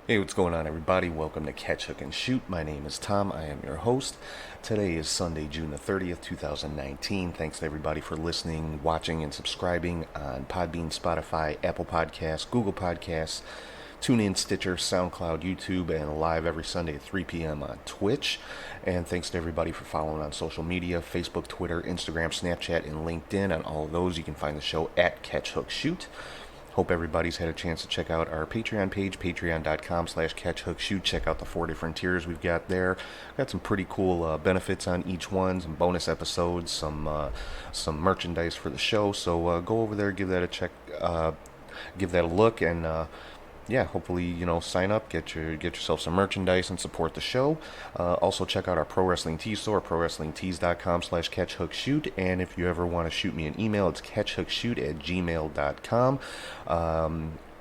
Hey, what's going on, everybody? Welcome to Catch, Hook, and Shoot. My name is Tom. I am your host. Today is Sunday, June the 30th, 2019. Thanks to everybody for listening, watching, and subscribing on Podbean, Spotify, Apple Podcasts, Google Podcasts, TuneIn, Stitcher, SoundCloud, YouTube, and live every Sunday at 3 p.m. on Twitch. And thanks to everybody for following on social media, Facebook, Twitter, Instagram, Snapchat, and LinkedIn. On all of those, you can find the show at Catch, Hook, Shoot. Hope everybody's had a chance to check out our Patreon page, patreon.com/catchhookshoot. Check out the 4 different tiers we've got there. Got some pretty cool benefits on each one, some bonus episodes, some merchandise for the show. So go over there, give that a check, give that a look, and yeah, hopefully, sign up, get yourself some merchandise and support the show. Also, check out our Pro Wrestling Tees store, prowrestlingtees.com/catchhookshoot. And if you ever want to shoot me an email, it's catchhookshoot@gmail.com.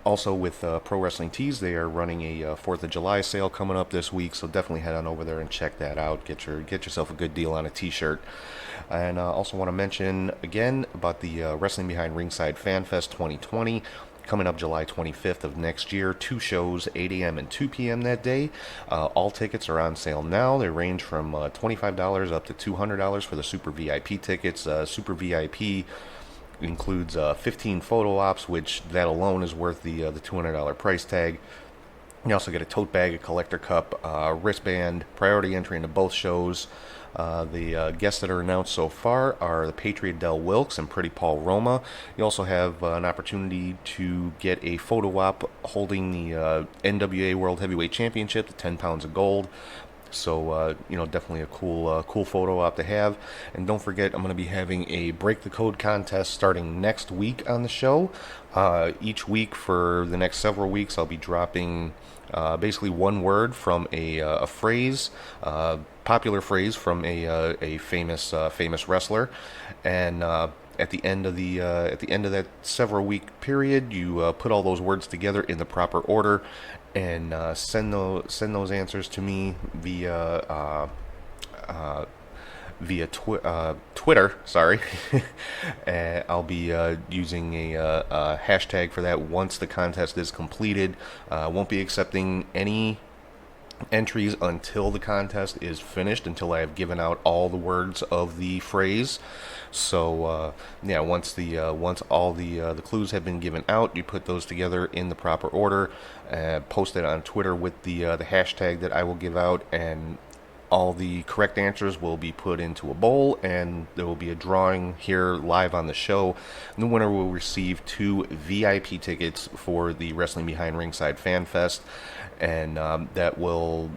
Also, with Pro Wrestling Tees, they are running a 4th of July sale coming up this week, so definitely head on over there and check that out. Get yourself a good deal on a t-shirt. And also want to mention again about the Wrestling Behind Ringside Fan Fest 2020. Coming up July 25th of next year, 2 shows, 8 a.m. and 2 p.m. that day. All tickets are on sale now. They range from $25 up to $200 for the Super VIP tickets. Super VIP includes 15 photo ops, which that alone is worth the $200 price tag. You also get a tote bag, a collector cup, wristband, priority entry into both shows. The guests that are announced so far are the Patriot Del Wilkes and Pretty Paul Roma. You also have an opportunity to get a photo op holding the NWA World Heavyweight Championship, the 10 pounds of gold. So, definitely a cool photo op to have. And don't forget, I'm going to be having a Break the Code contest starting next week on the show. Each week for the next several weeks, I'll be dropping basically one word from a phrase, popular phrase from a famous wrestler, and at the end of that several week period, you put all those words together in the proper order, and send those answers to me via Twitter. Sorry, and I'll be using a hashtag for that once the contest is completed. Won't be accepting any entries until the contest is finished, until I have given out all the words of the phrase. So once all the clues have been given out, you put those together in the proper order, post it on Twitter with the hashtag that I will give out, and all the correct answers will be put into a bowl, and there will be a drawing here live on the show. And the winner will receive 2 VIP tickets for the Wrestling Behind Ringside Fan Fest, and that will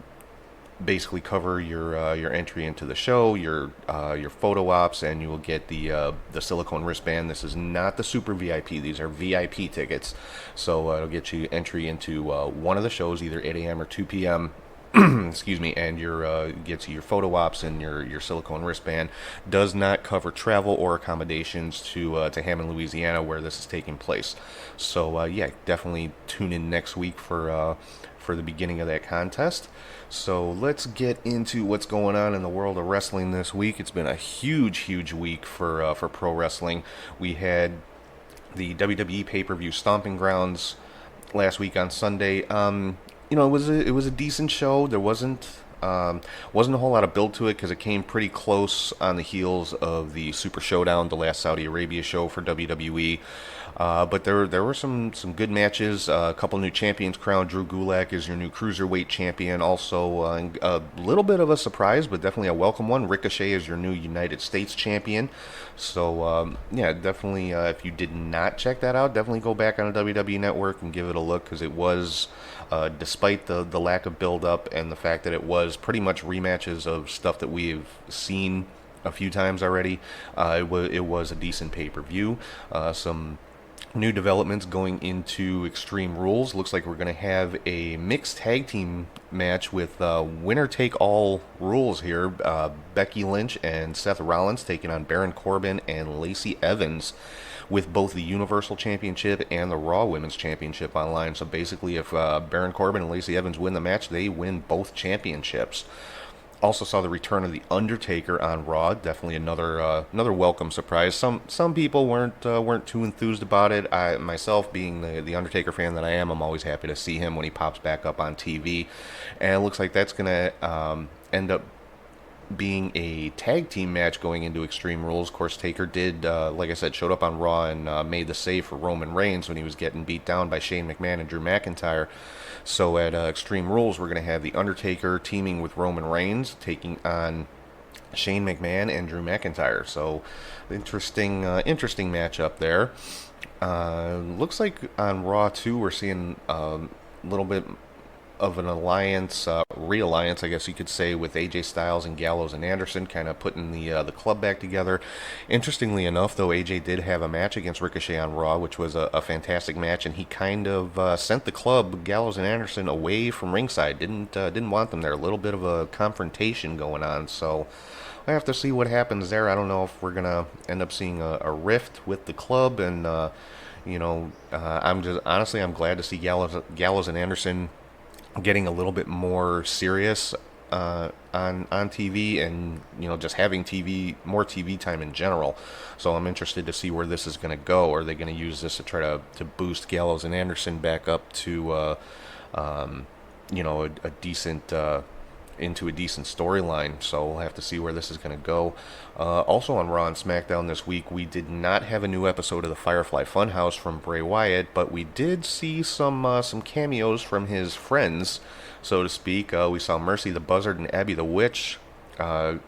basically cover your entry into the show, your photo ops, and you will get the silicone wristband. This is not the Super VIP; these are VIP tickets. So it'll get you entry into one of the shows, either 8 a.m. or 2 p.m. Excuse me, and gets you your photo ops and your silicone wristband. Does not cover travel or accommodations to Hammond, Louisiana, where this is taking place. So definitely tune in next week for the beginning of that contest. So let's get into what's going on in the world of wrestling this week. It's been a huge week for pro wrestling. We had the WWE pay-per-view Stomping Grounds last week on Sunday. It was a decent show. There wasn't a whole lot of build to it because it came pretty close on the heels of the Super Showdown, the last Saudi Arabia show for WWE. But there were some good matches. A couple new champions crowned. Drew Gulak is your new cruiserweight champion. Also, a little bit of a surprise, but definitely a welcome one. Ricochet is your new United States champion. So definitely. If you did not check that out, definitely go back on the WWE Network and give it a look, because it was, despite the lack of build up and the fact that it was pretty much rematches of stuff that we've seen a few times already, it was a decent pay-per-view. Some new developments going into Extreme Rules. Looks like we're going to have a mixed tag team match with winner take all rules here. Becky Lynch and Seth Rollins taking on Baron Corbin and Lacey Evans, with both the Universal Championship and the Raw Women's Championship on line. So basically, if Baron Corbin and Lacey Evans win the match, they win both championships. Also saw the return of the Undertaker on Raw. Definitely another welcome surprise. Some people weren't too enthused about it. I myself, being the Undertaker fan that I am, I'm always happy to see him when he pops back up on TV. And it looks like that's gonna end up being a tag team match going into Extreme Rules. Of course, Taker did, like I said, showed up on Raw and made the save for Roman Reigns when he was getting beat down by Shane McMahon and Drew McIntyre. So at Extreme Rules, we're going to have the Undertaker teaming with Roman Reigns, taking on Shane McMahon and Drew McIntyre. So interesting matchup there. Looks like on Raw too, we're seeing a little bit of an alliance, realliance, I guess you could say, with AJ Styles and Gallows and Anderson, kind of putting the club back together. Interestingly enough, though, AJ did have a match against Ricochet on Raw, which was a fantastic match, and he kind of sent the club, Gallows and Anderson, away from ringside. Didn't want them there. A little bit of a confrontation going on. So I have to see what happens there. I don't know if we're gonna end up seeing a rift with the club, and I'm glad to see Gallows and Anderson getting a little bit more serious on TV, and just having more TV time in general. So I'm interested to see where this is going to go. Are they going to use this to try to boost Gallows and Anderson back up to a decent into a decent storyline? So we'll have to see where this is going to go. Also on Raw and SmackDown this week, we did not have a new episode of the Firefly Funhouse from Bray Wyatt, but we did see some cameos from his friends, so to speak. We saw Mercy the Buzzard and Abby the Witch pop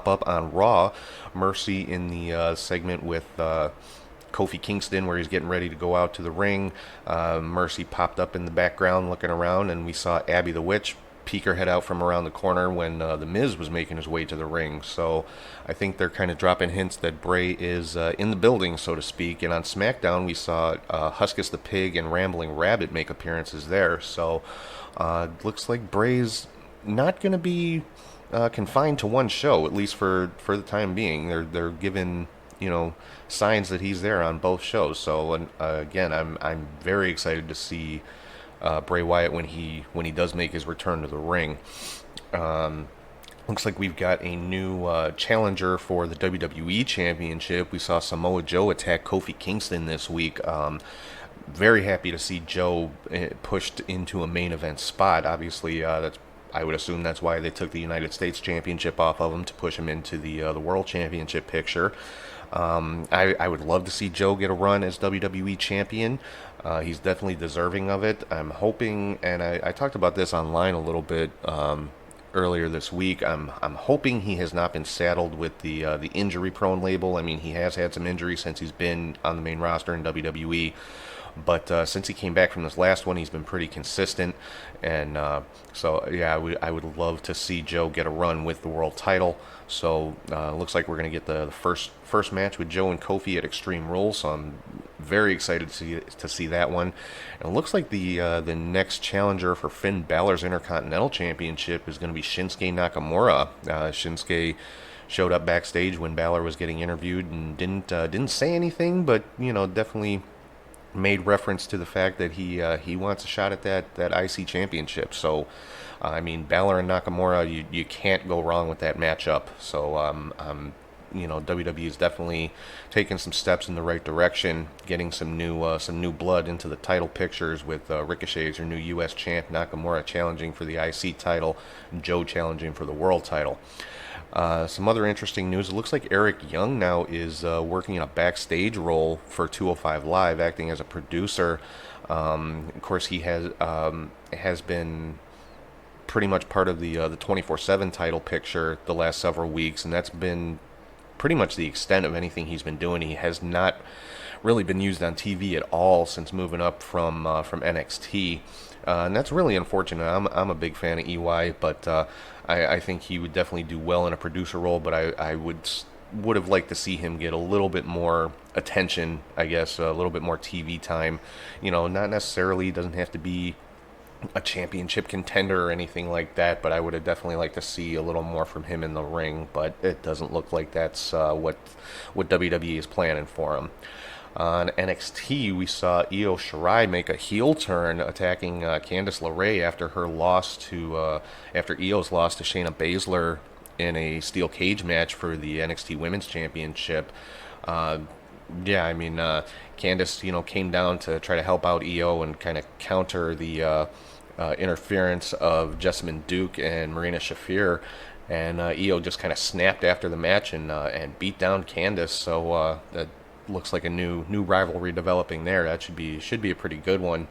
up on Raw. Mercy in the segment with Kofi Kingston, where he's getting ready to go out to the ring. Mercy popped up in the background looking around, and we saw Abby the Witch peek her head out from around the corner when The Miz was making his way to the ring. So I think they're kind of dropping hints that Bray is in the building, so to speak. And on SmackDown, we saw Huskus the Pig and Rambling Rabbit make appearances there. So looks like Bray's not going to be confined to one show, at least for the time being. They're giving signs that he's there on both shows. So again, I'm very excited to see Bray Wyatt when he does make his return to the ring. Looks like we've got a new challenger for the WWE Championship. We saw Samoa Joe attack Kofi Kingston this week. Very happy to see Joe pushed into a main event spot. Obviously, I would assume that's why they took the United States Championship off of him, to push him into the World Championship picture. I would love to see Joe get a run as WWE Champion. He's definitely deserving of it. I'm hoping, and I talked about this online a little bit earlier this week. I'm hoping he has not been saddled with the injury-prone label. I mean, he has had some injuries since he's been on the main roster in WWE. But since he came back from this last one, he's been pretty consistent. And so, yeah, I would love to see Joe get a run with the world title. So looks like we're going to get the first match with Joe and Kofi at Extreme Rules. So I'm very excited to see that one. And it looks like the next challenger for Finn Balor's Intercontinental Championship is going to be Shinsuke Nakamura. Shinsuke showed up backstage when Balor was getting interviewed and didn't say anything, but definitely made reference to the fact that he wants a shot at that IC championship. So I mean, Balor and Nakamura, you can't go wrong with that matchup. So WWE is definitely taking some steps in the right direction, getting some new blood into the title pictures, with Ricochet as your new U.S. champ, Nakamura challenging for the IC title, and Joe challenging for the world title. Some other interesting news. It looks like Eric Young now is working in a backstage role for 205 Live, acting as a producer. Of course, he has been pretty much part of the 24/7 title picture the last several weeks, and that's been pretty much the extent of anything he's been doing. He has not really been used on TV at all since moving up from NXT. And that's really unfortunate. I'm a big fan of EY, but I think he would definitely do well in a producer role. But I would have liked to see him get a little bit more attention, I guess, a little bit more TV time. Not necessarily, doesn't have to be a championship contender or anything like that, but I would have definitely liked to see a little more from him in the ring. But it doesn't look like that's what WWE is planning for him. On NXT, we saw Io Shirai make a heel turn, attacking Candice LeRae after her loss to after Io's loss to Shayna Baszler in a steel cage match for the NXT Women's Championship. Uh, yeah, I mean, Candice, came down to try to help out Io and kind of counter the interference of Jessamine Duke and Marina Shafir, and Io just kind of snapped after the match and beat down Candice. So that looks like a new rivalry developing there. That should be a pretty good one.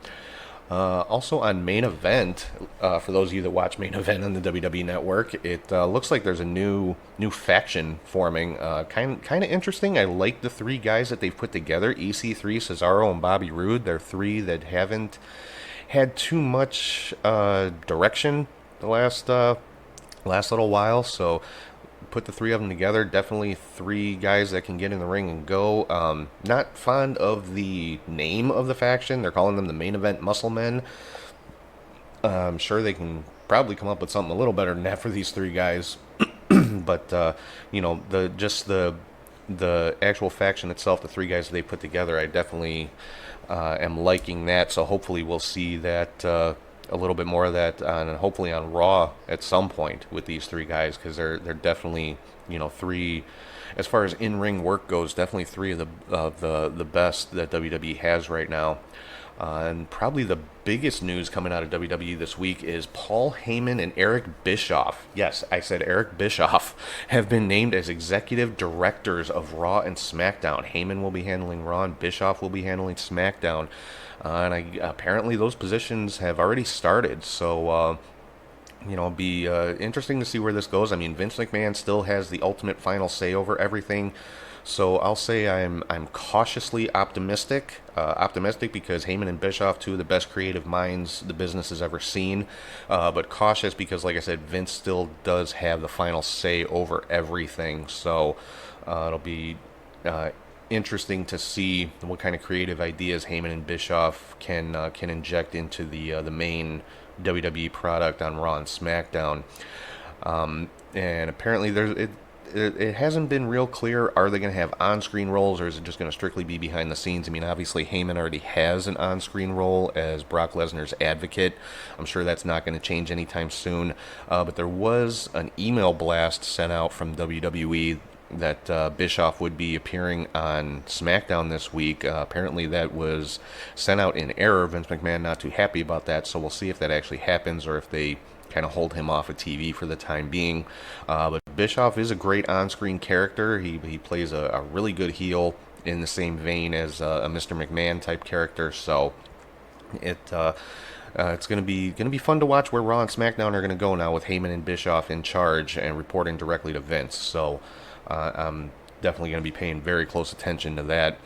Also on Main Event, for those of you that watch Main Event on the WWE Network, it looks like there's a new faction forming. Kind of interesting. I like the three guys that they've put together: EC3, Cesaro, and Bobby Roode. They're three that haven't had too much direction the last little while. So put the three of them together. Definitely three guys that can get in the ring and go. Not fond of the name of the faction. They're calling them the Main Event Muscle Men. I'm sure they can probably come up with something a little better than that for these three guys. But the actual faction itself, the three guys that they put together, I definitely am liking that. So hopefully we'll see that a little bit more of that hopefully on Raw at some point with these three guys, because they're definitely three, as far as in-ring work goes, definitely three of the best that WWE has right now. And probably the biggest news coming out of WWE this week is Paul Heyman and Eric Bischoff. Yes, I said Eric Bischoff have been named as executive directors of Raw and SmackDown. Heyman will be handling Raw and Bischoff will be handling SmackDown. Apparently those positions have already started. So, it'll be interesting to see where this goes. I mean, Vince McMahon still has the ultimate final say over everything. So I'll say I'm cautiously optimistic. Optimistic because Heyman and Bischoff, two of the best creative minds the business has ever seen. But cautious because, like I said, Vince still does have the final say over everything. So it'll be interesting to see what kind of creative ideas Heyman and Bischoff can inject into the main WWE product on Raw and SmackDown. And apparently it hasn't been real clear. Are they going to have on-screen roles, or is it just going to strictly be behind the scenes? I mean, obviously Heyman already has an on-screen role as Brock Lesnar's advocate. I'm sure that's not going to change anytime soon. But there was an email blast sent out from WWE that Bischoff would be appearing on SmackDown this week. Apparently that was sent out in error. Vince McMahon not too happy about that, so we'll see if that actually happens or if they kind of hold him off of TV for the time being. But Bischoff is a great on-screen character. He plays a really good heel in the same vein as a Mr. McMahon type character. So it's going to be fun to watch where Raw and SmackDown are going to go now with Heyman and Bischoff in charge and reporting directly to Vince. So I'm definitely going to be paying very close attention to that.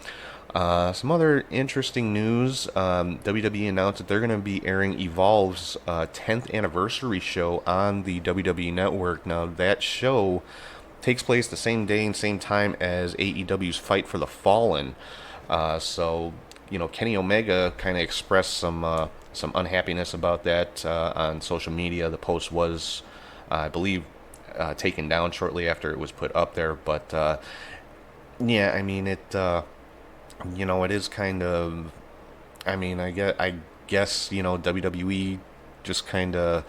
Some other interesting news. WWE announced that they're going to be airing Evolve's 10th anniversary show on the WWE Network. Now, that show takes place the same day and same time as AEW's Fight for the Fallen. So, Kenny Omega kind of expressed some unhappiness about that on social media. The post was, I believe, taken down shortly after it was put up there. But, yeah, I mean, it is kind of, I mean, I guess, WWE just kind of,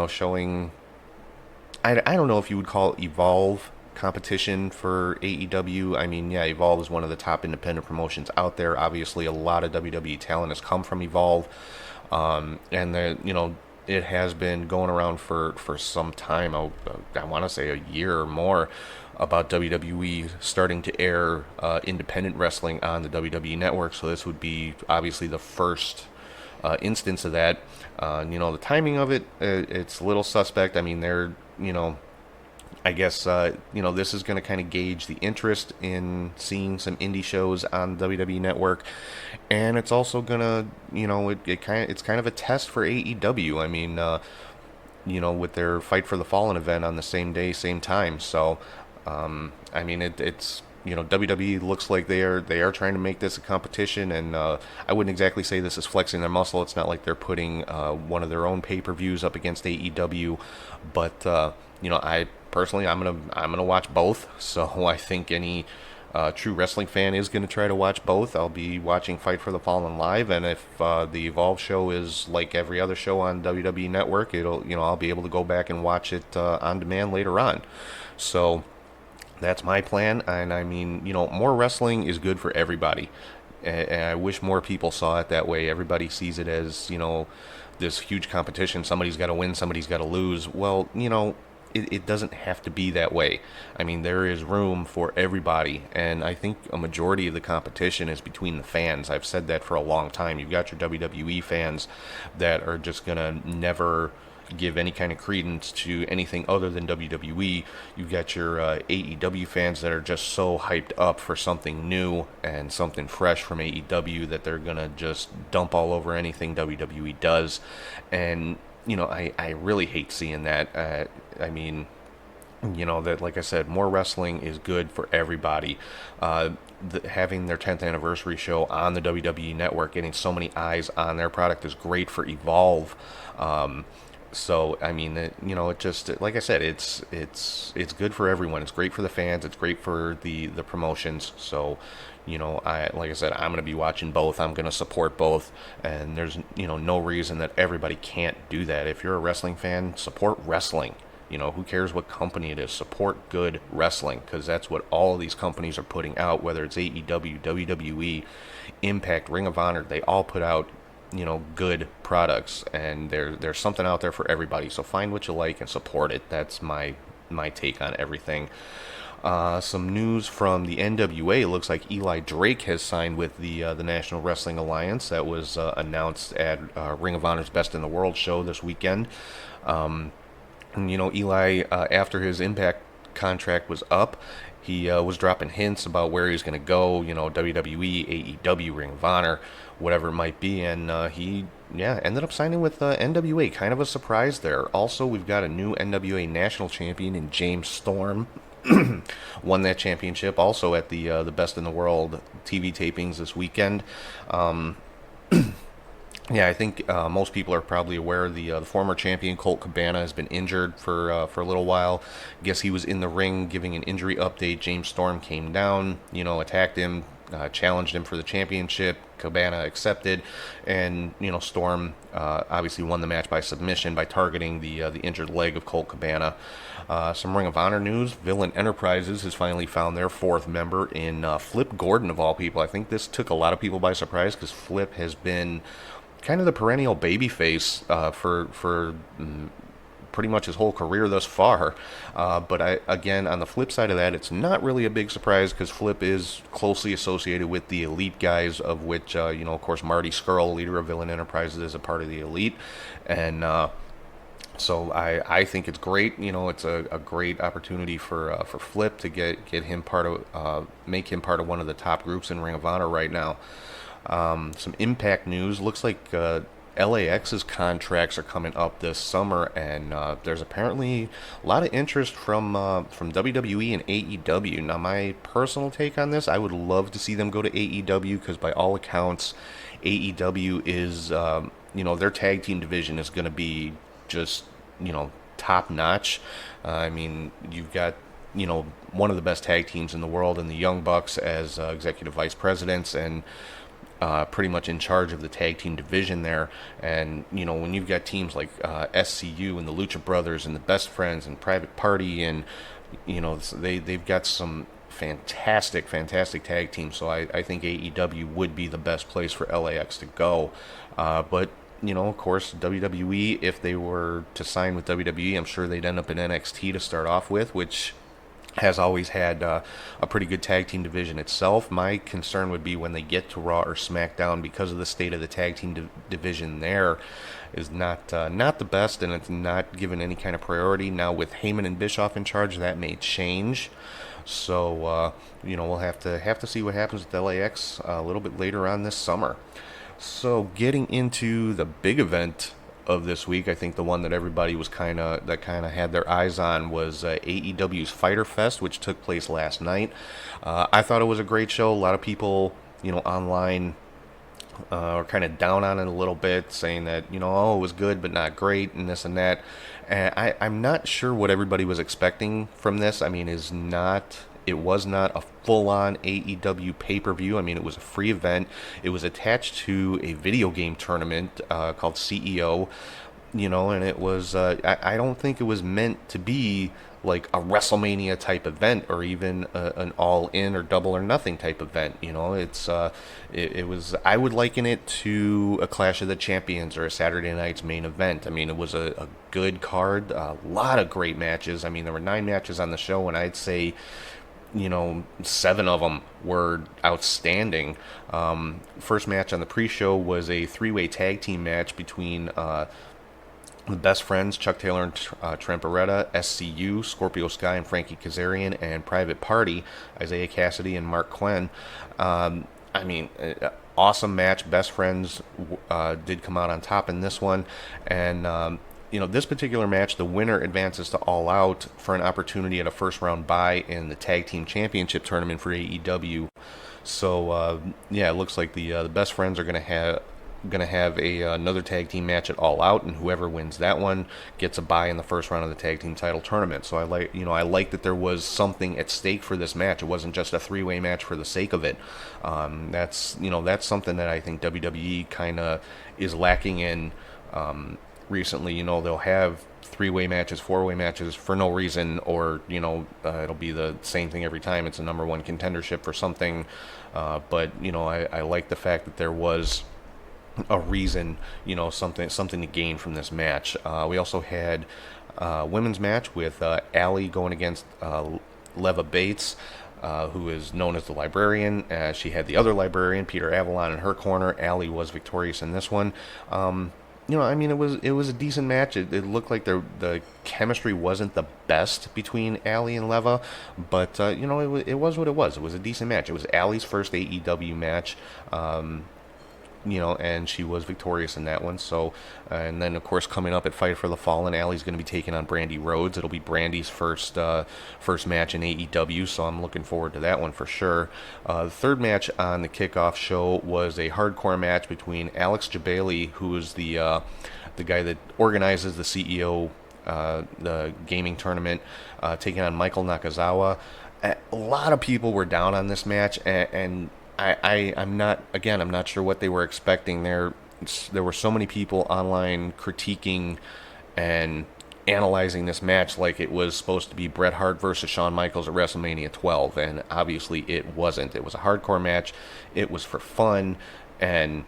showing, I don't know if you would call Evolve competition for AEW. I mean, yeah, Evolve is one of the top independent promotions out there. Obviously, a lot of WWE talent has come from Evolve. And it has been going around for some time. I want to say a year or more, about WWE starting to air independent wrestling on the WWE Network. So this would be obviously the first instance of that. The timing of it, it's a little suspect. I mean, I guess, this is going to kind of gauge the interest in seeing some indie shows on the WWE Network. And it's also going to, it's kind of a test for AEW. I mean, with their Fight for the Fallen event on the same day, same time. So, I mean, it's WWE looks like they are trying to make this a competition, and I wouldn't exactly say this is flexing their muscle. It's not like they're putting one of their own pay-per-views up against AEW, but I personally I'm gonna watch both. So I think any true wrestling fan is going to try to watch both. I'll be watching Fight for the Fallen live, and if the Evolve show is like every other show on WWE Network, I'll be able to go back and watch it on demand later on. So that's my plan, and I mean, more wrestling is good for everybody. And I wish more people saw it that way. Everybody sees it as, this huge competition. Somebody's got to win, somebody's got to lose. Well, it doesn't have to be that way. I mean, there is room for everybody, and I think a majority of the competition is between the fans. I've said that for a long time. You've got your WWE fans that are just going to never give any kind of credence to anything other than WWE. You've got your AEW fans that are just so hyped up for something new and something fresh from AEW that they're going to just dump all over anything WWE does. And I really hate seeing that. I mean, that, like I said, more wrestling is good for everybody. Having their 10th anniversary show on the WWE Network, getting so many eyes on their product is great for Evolve. So I mean, it just, like I said, it's good for everyone. It's great for the fans. It's great for the promotions. So, like I said, I'm going to be watching both. I'm going to support both, and there's no reason that everybody can't do that. If you're a wrestling fan, support wrestling. Who cares what company it is? Support good wrestling, because that's what all of these companies are putting out. Whether it's AEW, WWE, Impact, Ring of Honor, they all put out good products, and there's something out there for everybody. So find what you like and support it. That's my take on everything. Some news from the NWA. It looks like Eli Drake has signed with the National Wrestling Alliance. That was announced at Ring of Honor's Best in the World show this weekend. Eli, after his Impact contract was up, he was dropping hints about where he was going to go, WWE, AEW, Ring of Honor, whatever it might be, and he ended up signing with NWA. Kind of a surprise there. Also, we've got a new NWA national champion in James Storm. Won that championship also at the Best in the World TV tapings this weekend. I think most people are probably aware the former champion Colt Cabana has been injured for a little while. Guess he was in the ring giving an injury update. James Storm came down, attacked him, challenged him for the championship. Cabana accepted, and Storm obviously won the match by submission by targeting the injured leg of Colt Cabana. Some Ring of Honor news: Villain Enterprises has finally found their fourth member in Flip Gordon, of all people. I think this took a lot of people by surprise, because Flip has been kind of the perennial babyface for pretty much his whole career thus far. But again, on the flip side of that, it's not really a big surprise, because Flip is closely associated with the Elite guys, of which, of course, Marty Scurll, leader of Villain Enterprises, is a part of the Elite. And so I think it's great. It's a great opportunity for Flip to get him make him part of one of the top groups in Ring of Honor right now. Some Impact news. Looks like LAX's contracts are coming up this summer, and there's apparently a lot of interest from WWE and AEW. Now, my personal take on this, I would love to see them go to AEW, because by all accounts, AEW is, their tag team division is going to be just, top notch. I mean, you've got one of the best tag teams in the world, and the Young Bucks as executive vice presidents, and pretty much in charge of the tag team division there. And when you've got teams like SCU and the Lucha Brothers and the Best Friends and Private Party, and they've got some fantastic tag teams. So I think AEW would be the best place for LAX to go. But of course, WWE, if they were to sign with WWE, I'm sure they'd end up in NXT to start off with, which has always had a pretty good tag team division itself. My concern would be when they get to Raw or SmackDown, because of the state of the tag team division there is not the best, and it's not given any kind of priority. Now, with Heyman and Bischoff in charge, that may change. So we'll have to see what happens with LAX a little bit later on this summer. So getting into the big event of this week, I think the one that everybody was kind of had their eyes on was AEW's Fyter Fest, which took place last night. I thought it was a great show. A lot of people, online are kind of down on it a little bit, saying that it was good but not great, and this and that. And I'm not sure what everybody was expecting from this. I mean, is not It was not a full-on AEW pay-per-view. I mean, it was a free event. It was attached to a video game tournament called CEO, and it was, I don't think it was meant to be like a WrestleMania type event, or even an all in or double or nothing type event. It was, I would liken it to a Clash of the Champions or a Saturday night's main event. I mean, it was a good card, a lot of great matches. I mean, there were 9 matches on the show, and I'd say 7 of them were outstanding. First match on the pre-show was a 3-way tag team match between the Best Friends, Chuck Taylor and Trent Beretta, SCU, Scorpio Sky and Frankie Kazarian, and Private Party, Isaiah Cassidy and Mark Quinn. Awesome match. Best Friends did come out on top in this one. And, this particular match, the winner advances to All Out for an opportunity at a first-round bye in the Tag Team Championship Tournament for AEW. So, it looks like the Best Friends are going to have another tag team match at All Out, and whoever wins that one gets a bye in the first round of the tag team title tournament. So I like that there was something at stake for this match. It wasn't just a 3-way match for the sake of it. That's something that I think WWE kind of is lacking in recently. They'll have 3-way matches, 4-way matches for no reason, or it'll be the same thing every time. It's a number 1 contendership for something. But I like the fact that there was a reason, something to gain from this match. We also had a women's match with Allie going against Leva Bates, who is known as the Librarian. She had the other Librarian, Peter Avalon, in her corner. Allie was victorious in this one. It was a decent match. It looked like the chemistry wasn't the best between Allie and Leva, but it was what it was. It was a decent match. It was Allie's first AEW match. And she was victorious in that one. So, and then of course coming up at Fight for the Fallen, Allie's going to be taking on Brandy Rhodes. It'll be Brandy's first match in AEW, so I'm looking forward to that one for sure. The third match on the kickoff show was a hardcore match between Alex Jabali, who is the guy that organizes the CEO, the gaming tournament, taking on Michael Nakazawa. A lot of people were down on this match, and I'm not sure what they were expecting. There were so many people online critiquing and analyzing this match like it was supposed to be Bret Hart versus Shawn Michaels at WrestleMania 12, and obviously it wasn't. It was a hardcore match. It was for fun, and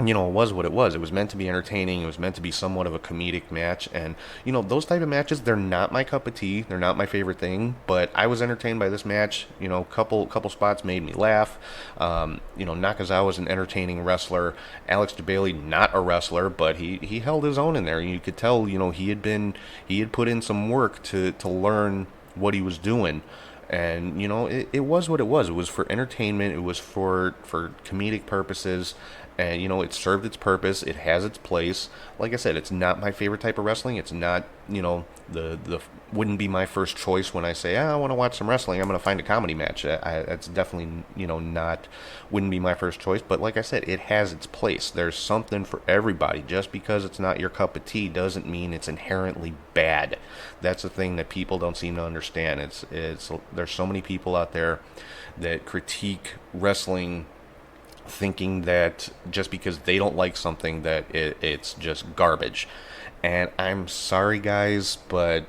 it was what it was. It was meant to be entertaining. It was meant to be somewhat of a comedic match. And, those type of matches, they're not my cup of tea. They're not my favorite thing. But I was entertained by this match. Couple spots made me laugh. Nakazawa's an entertaining wrestler. Alex Jabali, not a wrestler, but he held his own in there. You could tell, he had put in some work to learn what he was doing. And, it was what it was. It was for entertainment. It was for comedic purposes. And, it served its purpose. It has its place. Like I said, it's not my favorite type of wrestling. It's not, the wouldn't be my first choice when I say, I want to watch some wrestling. I'm going to find a comedy match. That's definitely, wouldn't be my first choice. But like I said, it has its place. There's something for everybody. Just because it's not your cup of tea doesn't mean it's inherently bad. That's the thing that people don't seem to understand. There's so many people out there that critique wrestling thinking that just because they don't like something that it's just garbage. And I'm sorry guys, but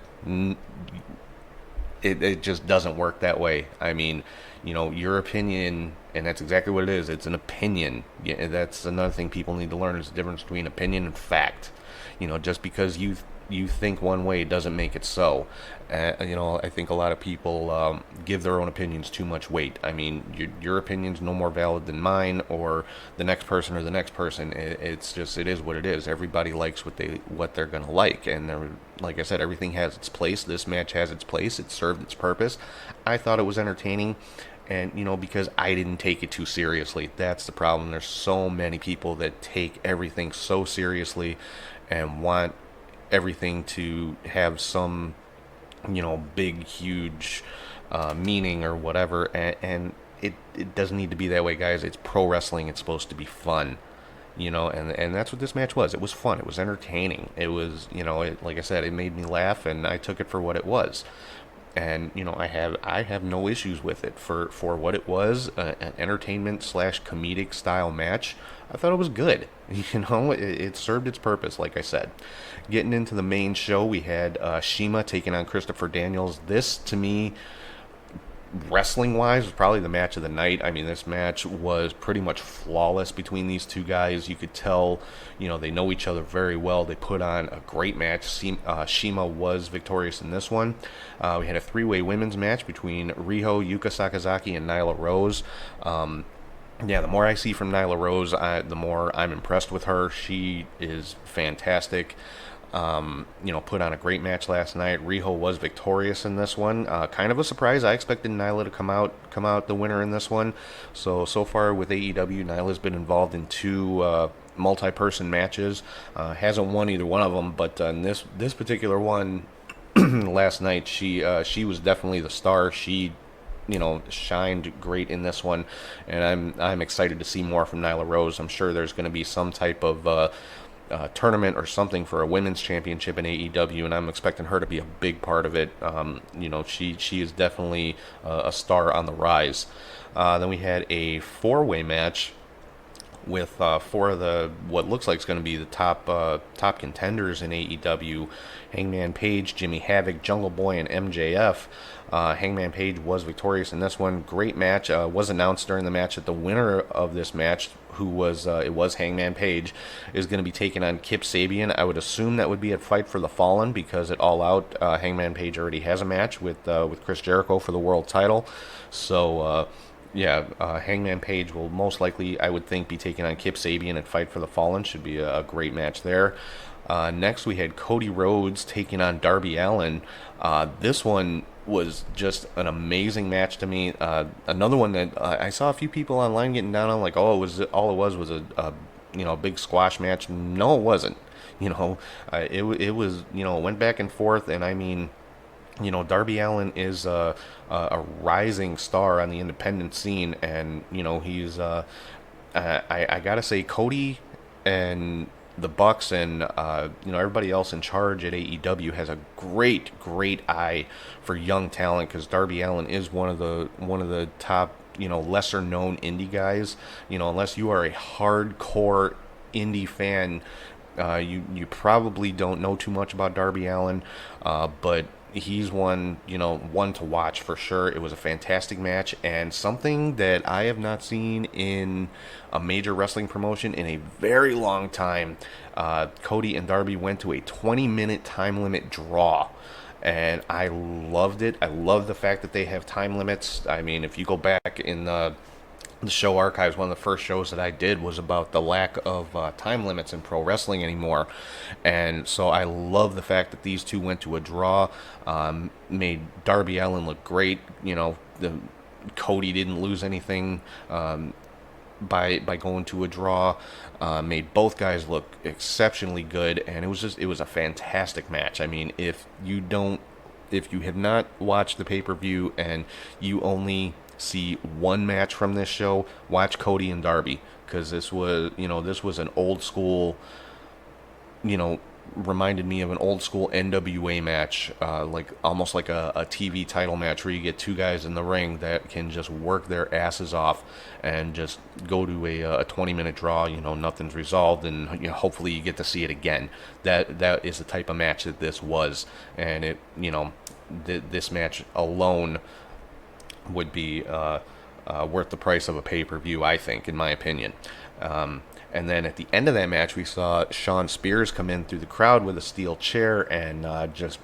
it just doesn't work that way. I mean, your opinion, and that's exactly what it is. It's an opinion. Yeah, that's another thing people need to learn, is the difference between opinion and fact. Just because you think one way doesn't make it so. I think a lot of people give their own opinions too much weight. I mean, your opinion's no more valid than mine or the next person or the next person. It is what it is. Everybody likes what they're gonna like, and like I said, everything has its place. This match has its place. It served its purpose. I thought it was entertaining. And, because I didn't take it too seriously. That's the problem. There's so many people that take everything so seriously and want everything to have some, big, huge meaning or whatever. And it doesn't need to be that way, guys. It's pro wrestling. It's supposed to be fun, and that's what this match was. It was fun. It was entertaining. It was, like I said, it made me laugh, and I took it for what it was. and I have no issues with it for what it was, an entertainment slash comedic style match. I thought it was good. It served its purpose, like I said. Getting into the main show, we had Shima taking on Christopher Daniels. This, to me, wrestling wise, was probably the match of the night. I mean, this match was pretty much flawless between these two guys. You could tell, they know each other very well. They put on a great match. Shima was victorious in this one. We had a three-way women's match between Riho, Yuka Sakazaki, and Nyla Rose. The more I see from Nyla Rose, the more I'm impressed with her. She is fantastic. Put on a great match last night. Riho was victorious in this one. Kind of a surprise. I expected Nyla to come out the winner in this one. So far with AEW, Nyla's been involved in two multi-person matches. Hasn't won either one of them, but in this particular one last night, she was definitely the star. She shined great in this one, and I'm excited to see more from Nyla Rose. I'm sure there's going to be some type of tournament or something for a women's championship in AEW, and I'm expecting her to be a big part of it. She is definitely a star on the rise. Then we had a four-way match with four of the what looks like is going to be the top contenders in AEW: Hangman Page, Jimmy Havoc, Jungle Boy, and MJF. Hangman Page was victorious in this one. Great match. Was announced during the match that the winner of this match, who was it was Hangman Page, is going to be taking on Kip Sabian. I would assume that would be at Fight for the Fallen, because at All Out, Hangman Page already has a match with Chris Jericho for the world title. So Hangman Page will most likely, I would think, be taking on Kip Sabian at Fight for the Fallen. Should be a great match there. Next, we had Cody Rhodes taking on Darby Allin. This one was just an amazing match to me. Another one that I saw a few people online getting down on, like, all it was a big squash match. No, it wasn't. It was, went back and forth, and I mean, Darby Allin is a rising star on the independent scene, and he's I gotta say, Cody and the Bucks and everybody else in charge at AEW has a great eye for young talent, because Darby Allin is one of the top lesser known indie guys. Unless you are a hardcore indie fan, you probably don't know too much about Darby Allin, but he's one to watch for sure. It was a fantastic match, and something that I have not seen in a major wrestling promotion in a very long time. Cody and Darby went to a 20-minute time limit draw, and I loved it. I love the fact that they have time limits. I mean, if you go back in the show archives, one of the first shows that I did was about the lack of time limits in pro wrestling anymore, and so I love the fact that these two went to a draw. Made Darby Allin look great. Cody didn't lose anything by going to a draw. Made both guys look exceptionally good, and it was a fantastic match. I mean, if you have not watched the pay-per-view and you only see one match from this show, watch Cody and Darby, because this was an old school, reminded me of an old school NWA match, almost like a TV title match, where you get two guys in the ring that can just work their asses off and just go to a 20-minute draw. Nothing's resolved, and hopefully you get to see it again. That is the type of match that this was, and this match alone would be worth the price of a pay-per-view, I think, in my opinion. And then at the end of that match, we saw Shawn Spears come in through the crowd with a steel chair and just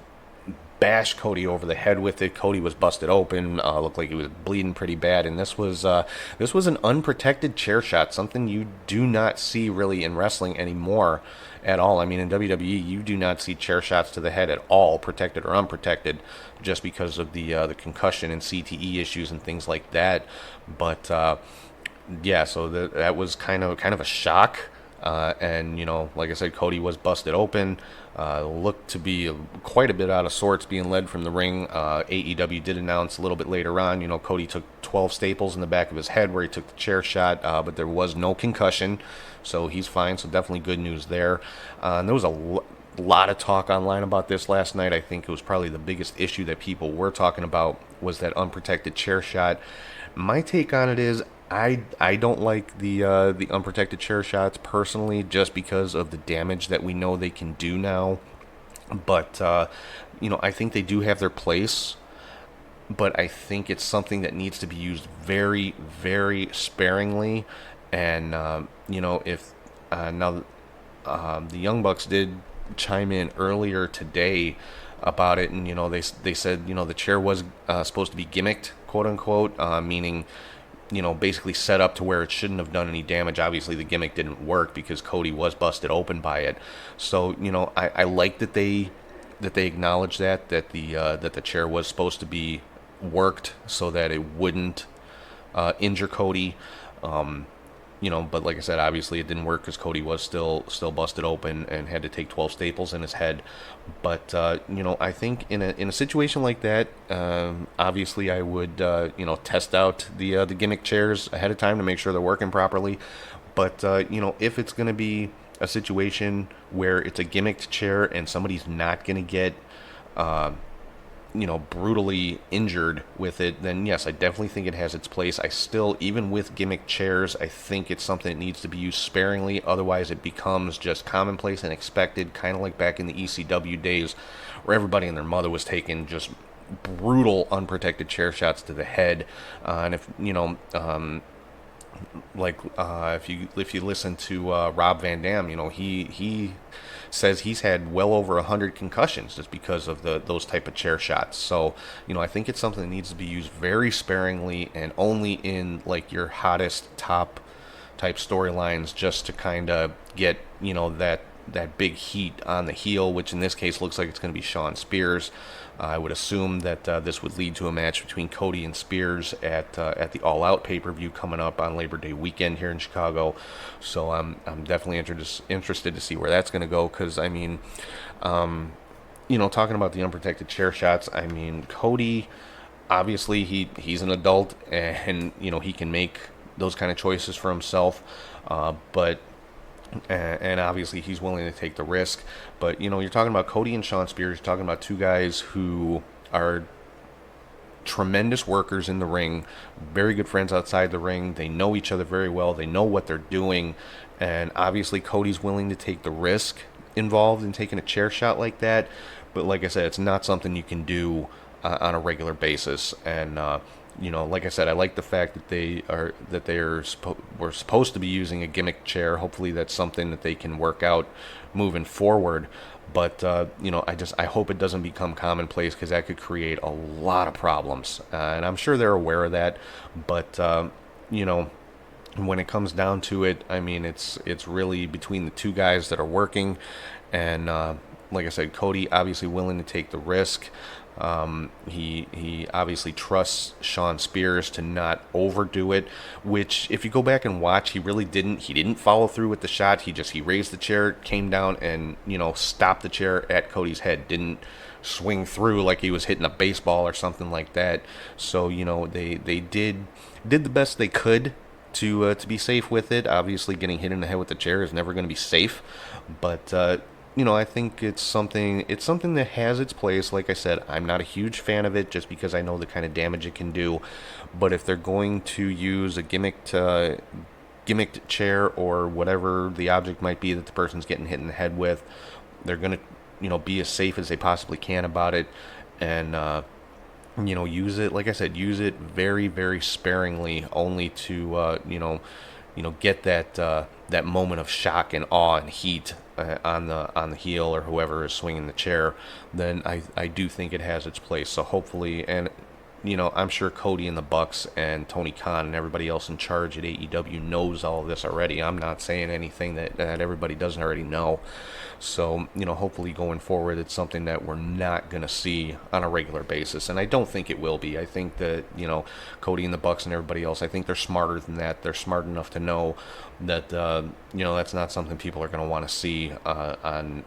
bash Cody over the head with it. Cody was busted open, looked like he was bleeding pretty bad, and this was an unprotected chair shot, something you do not see really in wrestling anymore at all. I mean, in WWE, you do not see chair shots to the head at all, protected or unprotected, just because of the concussion and CTE issues and things like that. But so that was kind of a shock. And like I said, Cody was busted open. Looked to be quite a bit out of sorts, being led from the ring. AEW did announce a little bit later on, Cody took 12 staples in the back of his head where he took the chair shot, but there was no concussion, so he's fine. So definitely good news there. And there was lot of talk online about this last night. I think it was probably the biggest issue that people were talking about was that unprotected chair shot. My take on it is I don't like the unprotected chair shots personally, just because of the damage that we know they can do now. But I think they do have their place. But I think it's something that needs to be used very, very sparingly. And if now the Young Bucks did chime in earlier today about it, and they said the chair was supposed to be gimmicked, quote unquote, meaning basically set up to where it shouldn't have done any damage. Obviously, the gimmick didn't work because Cody was busted open by it. So I like that they acknowledge that the chair was supposed to be worked so that it wouldn't injure Cody. But like I said, obviously it didn't work because Cody was still busted open and had to take 12 staples in his head. But I think in a situation like that, obviously I would test out the gimmick chairs ahead of time to make sure they're working properly. But if it's going to be a situation where it's a gimmicked chair and somebody's not going to get brutally injured with it, then yes, I definitely think it has its place. I still, even with gimmick chairs, I think it's something that needs to be used sparingly. Otherwise, it becomes just commonplace and expected, kind of like back in the ECW days, where everybody and their mother was taking just brutal unprotected chair shots to the head. And if if you listen to Rob Van Dam, he says he's had well over 100 concussions just because of those type of chair shots. So I think it's something that needs to be used very sparingly and only in like your hottest top type storylines, just to kind of get that big heat on the heel, which in this case looks like it's going to be Shawn Spears. I would assume that this would lead to a match between Cody and Spears at the All Out pay-per-view coming up on Labor Day weekend here in Chicago. So I'm definitely interested to see where that's going to go, because talking about the unprotected chair shots, Cody, obviously he's an adult and he can make those kind of choices for himself, but obviously he's willing to take the risk. But you're talking about Cody and Shawn Spears, you're talking about two guys who are tremendous workers in the ring, very good friends outside the ring. They know each other very well, they know what they're doing, and obviously Cody's willing to take the risk involved in taking a chair shot like that. But like I said, it's not something you can do on a regular basis. And like I said, I like the fact that we're supposed to be using a gimmick chair. Hopefully that's something that they can work out moving forward. But I hope it doesn't become commonplace, because that could create a lot of problems. And I'm sure they're aware of that. But when it comes down to it, it's really between the two guys that are working. And like I said, Cody obviously willing to take the risk. He obviously trusts Shawn Spears to not overdo it, which if you go back and watch, he really didn't. He didn't follow through with the shot. He raised the chair, came down, and stopped the chair at Cody's head. Didn't swing through like he was hitting a baseball or something like that. So they did the best they could to be safe with it. Obviously, getting hit in the head with the chair is never going to be safe, but I think it's something that has its place. Like I said, I'm not a huge fan of it just because I know the kind of damage it can do. But if they're going to use a gimmicked chair or whatever the object might be that the person's getting hit in the head with, they're going to be as safe as they possibly can about it. And use it, like I said, use it very, very sparingly, only to get that moment of shock and awe and heat on the heel or whoever is swinging the chair. Then I do think it has its place. So hopefully, and I'm sure Cody and the Bucks and Tony Khan and everybody else in charge at AEW knows all of this already. I'm not saying anything that everybody doesn't already know. So, hopefully going forward, it's something that we're not going to see on a regular basis. And I don't think it will be. I think that, Cody and the Bucks and everybody else, I think they're smarter than that. They're smart enough to know that, that's not something people are going to want to see on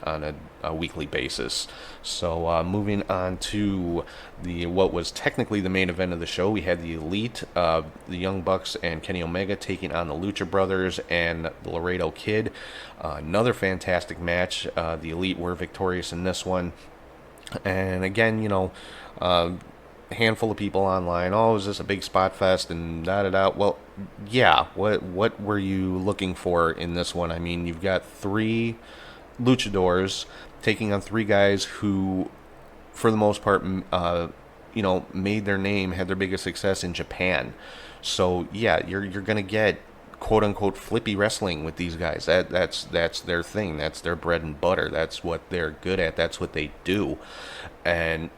a weekly basis. So, moving on to what was technically the main event of the show. We had the Elite, the Young Bucks and Kenny Omega taking on the Lucha Brothers and the Laredo Kid. Another fantastic match. The Elite were victorious in this one. And again, a handful of people online, oh, is this a big spot fest and da-da-da. Well, yeah, what were you looking for in this one? I mean, you've got 3 luchadors taking on 3 guys who, for the most part, made their name, had their biggest success in Japan. So yeah, you're gonna get quote unquote flippy wrestling with these guys. That's their thing. That's their bread and butter. That's what they're good at. That's what they do. And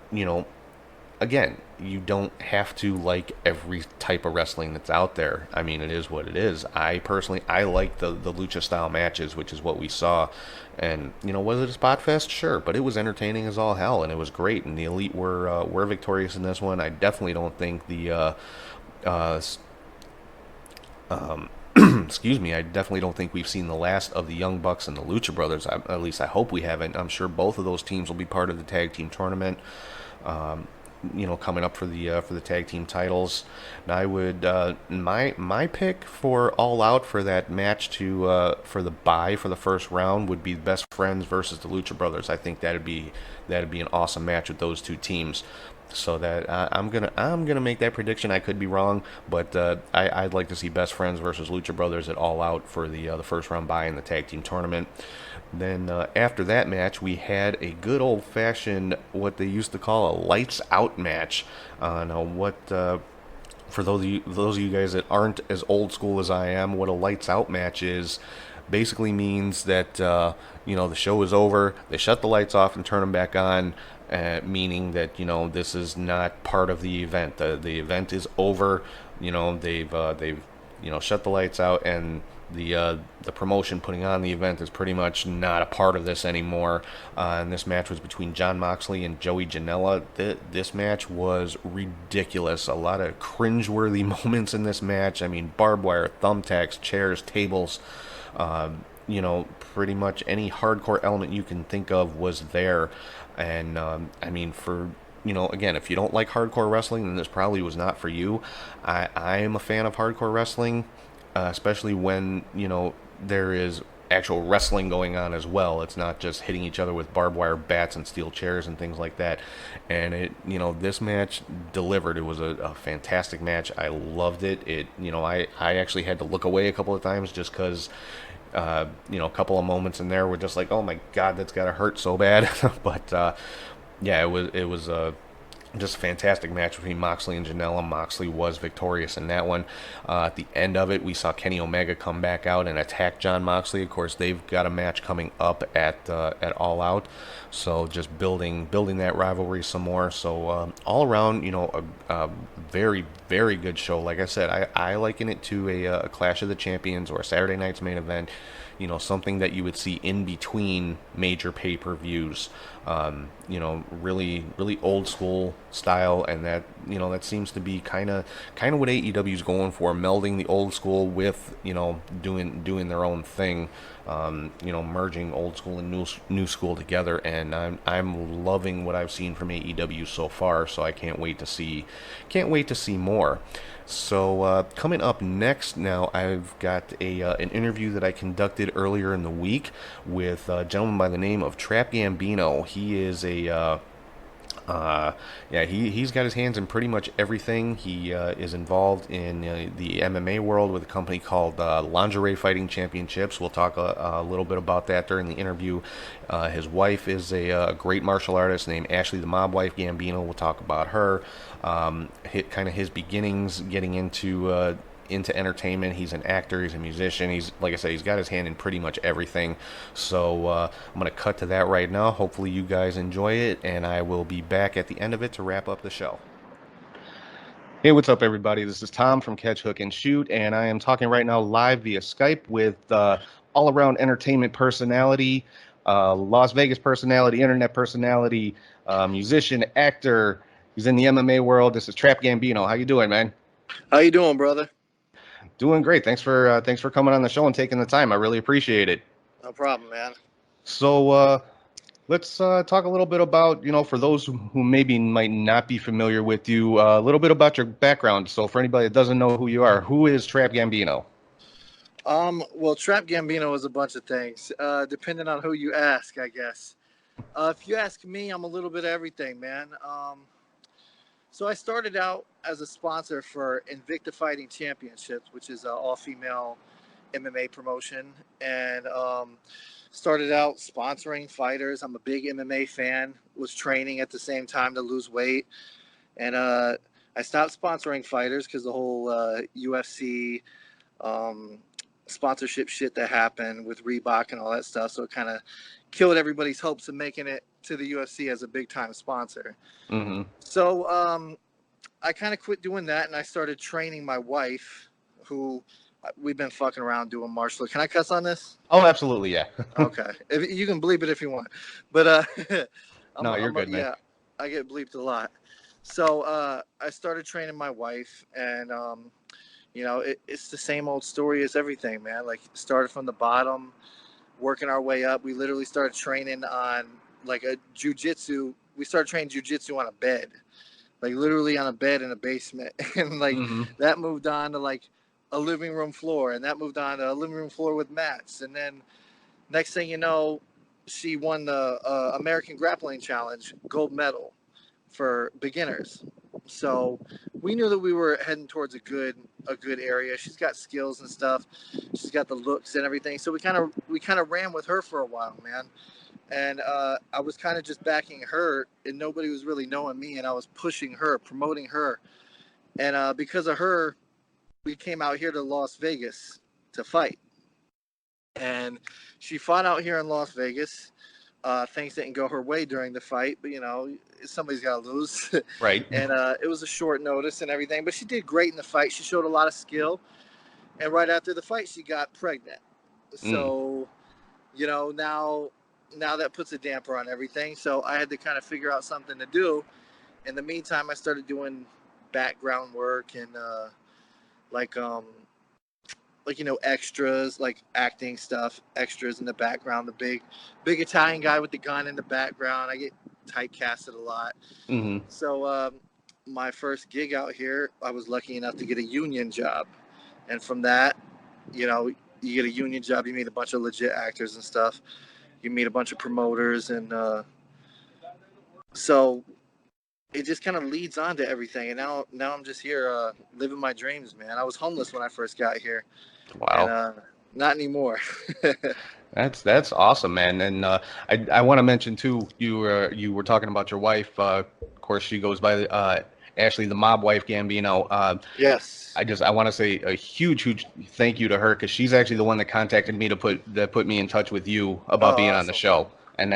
again, you don't have to like every type of wrestling that's out there. I mean, it is what it is. I personally like the lucha style matches, which is what we saw. And was it a spot fest? Sure, but it was entertaining as all hell, and it was great. And the Elite were victorious in this one. I definitely don't think the excuse me, I definitely don't think we've seen the last of the Young Bucks and the Lucha Brothers. At least I hope we haven't. I'm sure both of those teams will be part of the tag team tournament. Coming up for the tag team titles. And I would my pick for All Out for that match for the bye for the first round would be Best Friends versus the Lucha Brothers. I think that'd be an awesome match with those 2 teams. So that I'm gonna make that prediction. I could be wrong, but I'd like to see Best Friends versus Lucha Brothers at All Out for the first round bye in the tag team tournament. Then after that match, we had a good old-fashioned, what they used to call a lights-out match. For those of you guys that aren't as old school as I am, what a lights-out match is basically means that the show is over, they shut the lights off and turn them back on, meaning that this is not part of the event. The event is over. They've shut the lights out, and the promotion putting on the event is pretty much not a part of this anymore. And this match was between Jon Moxley and Joey Janela. This match was ridiculous. A lot of cringeworthy moments in this match. I mean, barbed wire, thumbtacks, chairs, tables. Pretty much any hardcore element you can think of was there. And I mean, again, if you don't like hardcore wrestling, then this probably was not for you. I am a fan of hardcore wrestling, especially when there is actual wrestling going on as well. It's not just hitting each other with barbed wire bats and steel chairs and things like that. And this match delivered. It was a fantastic match. I loved it. I actually had to look away a couple of times just because a couple of moments in there were just like, oh my god, that's gotta hurt so bad. But yeah, it was just a fantastic match between Moxley and Janela. Moxley was victorious in that one. At the end of it, we saw Kenny Omega come back out and attack Jon Moxley. Of course, they've got a match coming up at All Out, so just building that rivalry some more. So all around, a very, very good show. Like I said, I liken it to a Clash of the Champions or a Saturday Night's Main Event. Something that you would see in between major pay-per-views. Really, really old school style, and that seems to be kind of what AEW is going for, melding the old school with doing their own thing, merging old school and new school together. And I'm loving what I've seen from AEW so far. So I can't wait to see more. So coming up next now, I've got an interview that I conducted earlier in the week with a gentleman by the name of Trap Gambino. He is he's got his hands in pretty much everything. He is involved in the MMA world with a company called Lingerie Fighting Championships. We'll talk a little bit about that during the interview. His wife is a great martial artist named Ashley the Mob Wife Gambino. We'll talk about her. Kind of his beginnings getting into entertainment. He's an actor, he's a musician, he's, like I said, he's got his hand in pretty much everything. So I'm going to cut to that right now. Hopefully you guys enjoy it, and I will be back at the end of it to wrap up the show. Hey, what's up, everybody? This is Tom from Catch, Hook, and Shoot, and I am talking right now live via Skype with all-around entertainment personality, Las Vegas personality, internet personality, musician, actor. He's in the MMA world. This is Trap Gambino. How you doing, man? How you doing, brother? Doing great. Thanks for coming on the show and taking the time. I really appreciate it. No problem, man. So Let's talk a little bit about, for those who maybe might not be familiar with you, a little bit about your background. So for anybody that doesn't know who you are, who is Trap Gambino? Well, Trap Gambino is a bunch of things, depending on who you ask, I guess. If you ask me, I'm a little bit of everything, man. So I started out as a sponsor for Invicta Fighting Championships, which is an all-female MMA promotion, and started out sponsoring fighters. I'm a big MMA fan. Was training at the same time to lose weight, and I stopped sponsoring fighters because the whole UFC um, sponsorship shit that happened with Reebok and all that stuff. So it kind of killed everybody's hopes of making it to the UFC as a big time sponsor. Hmm. So I kind of quit doing that and I started training my wife, who we've been fucking around doing martial. Can I cuss on this? Oh, absolutely, yeah. Okay, if, you can bleep it if you want, but No, you're good, man. yeah, I get bleeped a lot. So I started training my wife, and it's the same old story as everything, man. Like, started from the bottom, working our way up. We literally started training on like a jujitsu. We started training jujitsu on a bed, like literally on a bed in a basement, and like Hmm. that moved on to like a living room floor, and that moved on to a living room floor with mats, and then next thing you know, she won the American Grappling Challenge gold medal for beginners. So we knew that we were heading towards a good area. She's got skills and stuff. She's got the looks and everything. So we kind of ran with her for a while, man. And I was kind of just backing her, and nobody was really knowing me. And I was pushing her, promoting her. And because of her, we came out here to Las Vegas to fight. And she fought out here in Las Vegas. Things didn't go her way during the fight, but somebody's got to lose. Right. And it was a short notice and everything, but she did great in the fight. She showed a lot of skill, and right after the fight, she got pregnant. Mm. So, now that puts a damper on everything. So I had to kind of figure out something to do. In the meantime, I started doing background work and like extras, like acting stuff, extras in the background. The big Italian guy with the gun in the background. I get typecasted a lot. Hmm. So my first gig out here, I was lucky enough to get a union job, and from that, you get a union job, you meet a bunch of legit actors and stuff. You meet a bunch of promoters, and so it just kind of leads on to everything. And now I'm just here living my dreams, man. I was homeless when I first got here, and Wow. not anymore. That's awesome, man. And I want to mention too, you were talking about your wife. Of course, she goes by Ashley, the mob wife Gambino. Yes. I want to say a huge thank you to her because she's actually the one that contacted me to put me in touch with you about Oh, being on the awesome. show. And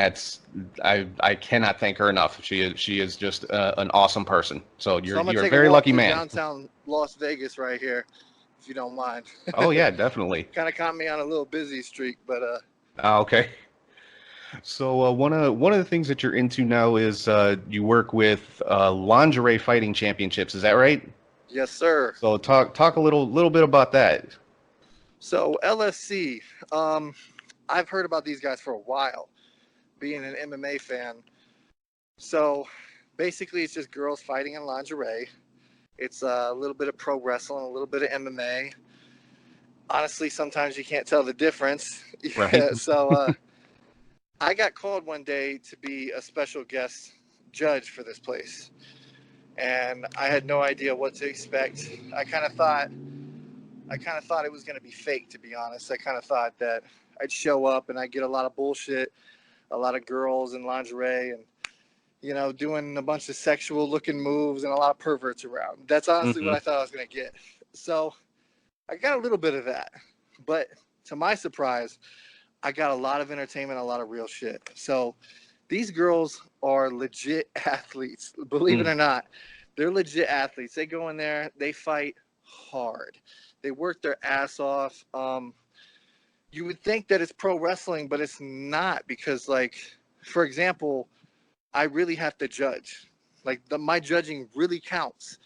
I cannot thank her enough. She is just an awesome person. So So I'm gonna you're a take a very walk lucky through man. downtown Las Vegas right here, if you don't mind. Oh yeah, definitely. Kind of caught me on a little busy streak, but Okay. So one of the things that you're into now is you work with lingerie fighting championships. Is that right? yes, sir. So talk a little bit about that. So LSC, um, I've heard about these guys for a while, being an MMA fan. So basically, it's just girls fighting in lingerie. It's a little bit of pro wrestling, a little bit of MMA. Honestly, sometimes you can't tell the difference. Right. Yeah, so I got called one day to be a special guest judge for this place, and I had no idea what to expect. I kind of thought it was going to be fake, to be honest. I kind of thought that I'd show up and I'd get a lot of bullshit, a lot of girls in lingerie, and doing a bunch of sexual looking moves and a lot of perverts around. That's honestly what Hmm. I thought I was going to get. So I got a little bit of that, but to my surprise, I got a lot of entertainment, a lot of real shit. So these girls are legit athletes, believe it Mm. or not. They're legit athletes. They go in there, they fight hard, they work their ass off. You would think that it's pro wrestling, but it's not, because, like, for example, I really have to judge. Like, my judging really counts.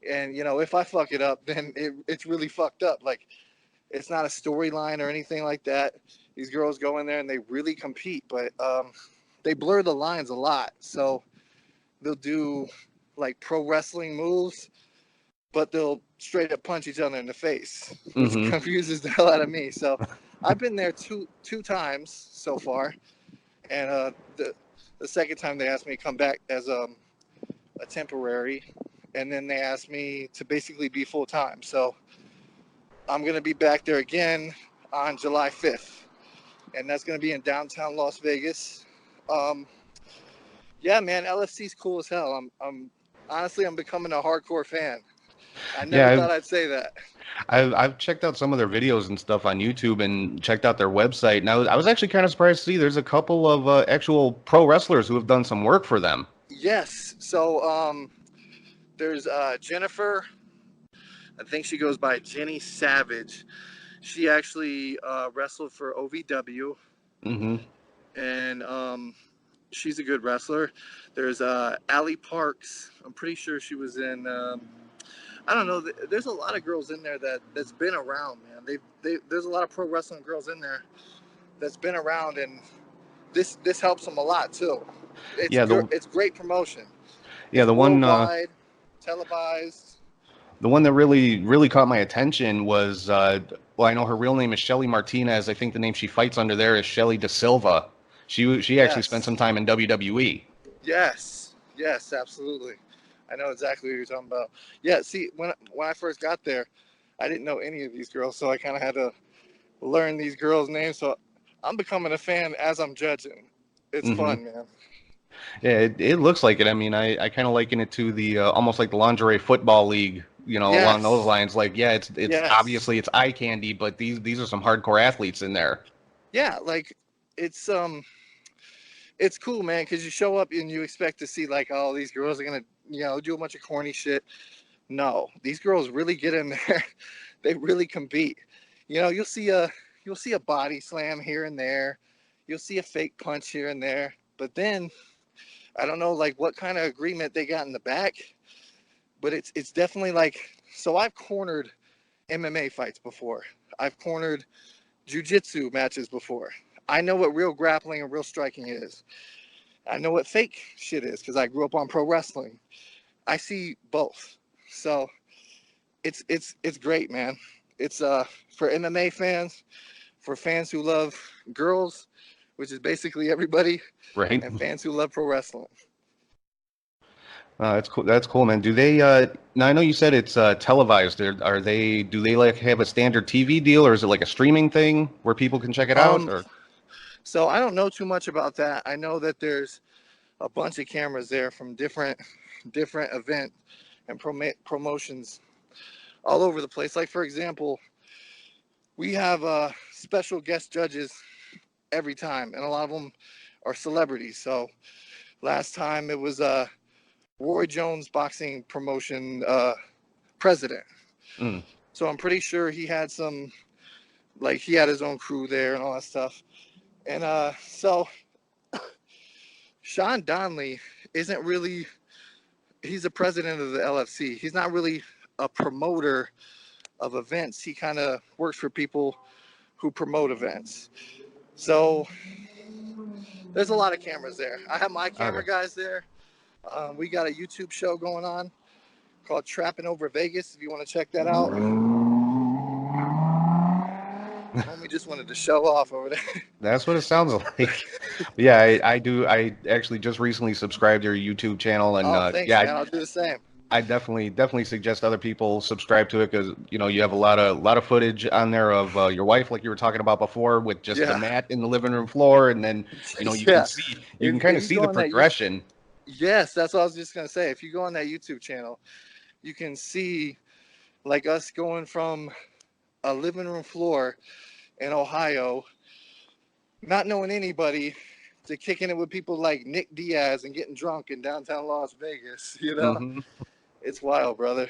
And if I fuck it up, then it's really fucked up. Like, it's not a storyline or anything like that. These girls go in there and they really compete. But they blur the lines a lot. So they'll do like pro wrestling moves, but they'll straight up punch each other in the face, which Mm-hmm. confuses the hell out of me. So I've been there two times so far, and the second time they asked me to come back as a temporary, and then they asked me to basically be full time. So I'm gonna be back there again on July 5th, and that's gonna be in downtown Las Vegas. Yeah, man, LFC's cool as hell. I'm honestly, I'm becoming a hardcore fan. I never Yeah, thought I'd say that. I've checked out some of their videos and stuff on YouTube and checked out their website. And I was actually kind of surprised to see there's a couple of actual pro wrestlers who have done some work for them. Yes. So there's Jennifer. I think she goes by Jenny Savage. She actually wrestled for OVW, Mm-hmm. and she's a good wrestler. There's Allie Parks. I'm pretty sure she was in. I don't know. There's a lot of girls in there that's been around, man. There's a lot of pro wrestling girls in there that's been around, and this helps them a lot too. Yeah, It's great promotion. yeah It's the one worldwide, televised. the one that really caught my attention was well, I know her real name is Shelly Martinez. I think the name she fights under there is Shelly Da Silva. She actually spent some Yes, time in WWE. yes, absolutely. I know exactly what you're talking about. Yeah, see, when I first got there, I didn't know any of these girls, so I kind of had to learn these girls' names. So I'm becoming a fan as I'm judging. It's Mm-hmm. fun, man. Yeah, it looks like it. I mean, I kind of liken it to the almost like the lingerie football league, along those Yes, lines. Like, yeah, it's yes, obviously it's eye candy, but these are some hardcore athletes in there. yeah. Like it's it's cool, man, because you show up and you expect to see like, oh, these girls are gonna, do a bunch of corny shit. No, these girls really get in there. They really compete. You'll see a body slam here and there. You'll see a fake punch here and there. But then I don't know like what kind of agreement they got in the back, but it's definitely like, so I've cornered MMA fights before. I've cornered jiu-jitsu matches before. I know what real grappling and real striking is. I know what fake shit is because I grew up on pro wrestling. I see both. So it's great, man. It's for MMA fans, for fans who love girls, which is basically everybody, Right? and fans who love pro wrestling. That's cool. That's cool, man. Do they? Now I know you said it's televised. Are they? Do they like have a standard TV deal, or is it like a streaming thing where people can check it out? Um, Or so I don't know too much about that. I know that there's a bunch of cameras there from different event and promotions all over the place. Like for example, we have special guest judges every time, and a lot of them are celebrities. So last time it was Roy Jones boxing promotion president. mm, So I'm pretty sure he had he had his own crew there and all that stuff. And so Sean Donnelly isn't really, he's the president of the LFC. He's not really a promoter of events. He kind of works for people who promote events. So there's a lot of cameras there. I have my camera okay. guys there. We got a YouTube show going on called Trapping Over Vegas. If you want to check that out, homie just wanted to show off over there. That's what it sounds like. Yeah, I do. I actually just recently subscribed to your YouTube channel, and Oh, thanks, yeah, man. I'll do the same. I definitely suggest other people subscribe to it because you have a lot of footage on there of your wife, like you were talking about before, with just the Yeah, mat in the living room floor, and then yeah. you can kind If of you see go the on that, progression. yes, that's what I was just gonna say. If you go on that YouTube channel, you can see like us going from a living room floor in Ohio, not knowing anybody, to kicking it with people like Nick Diaz and getting drunk in downtown Las Vegas. Hmm. It's wild, brother.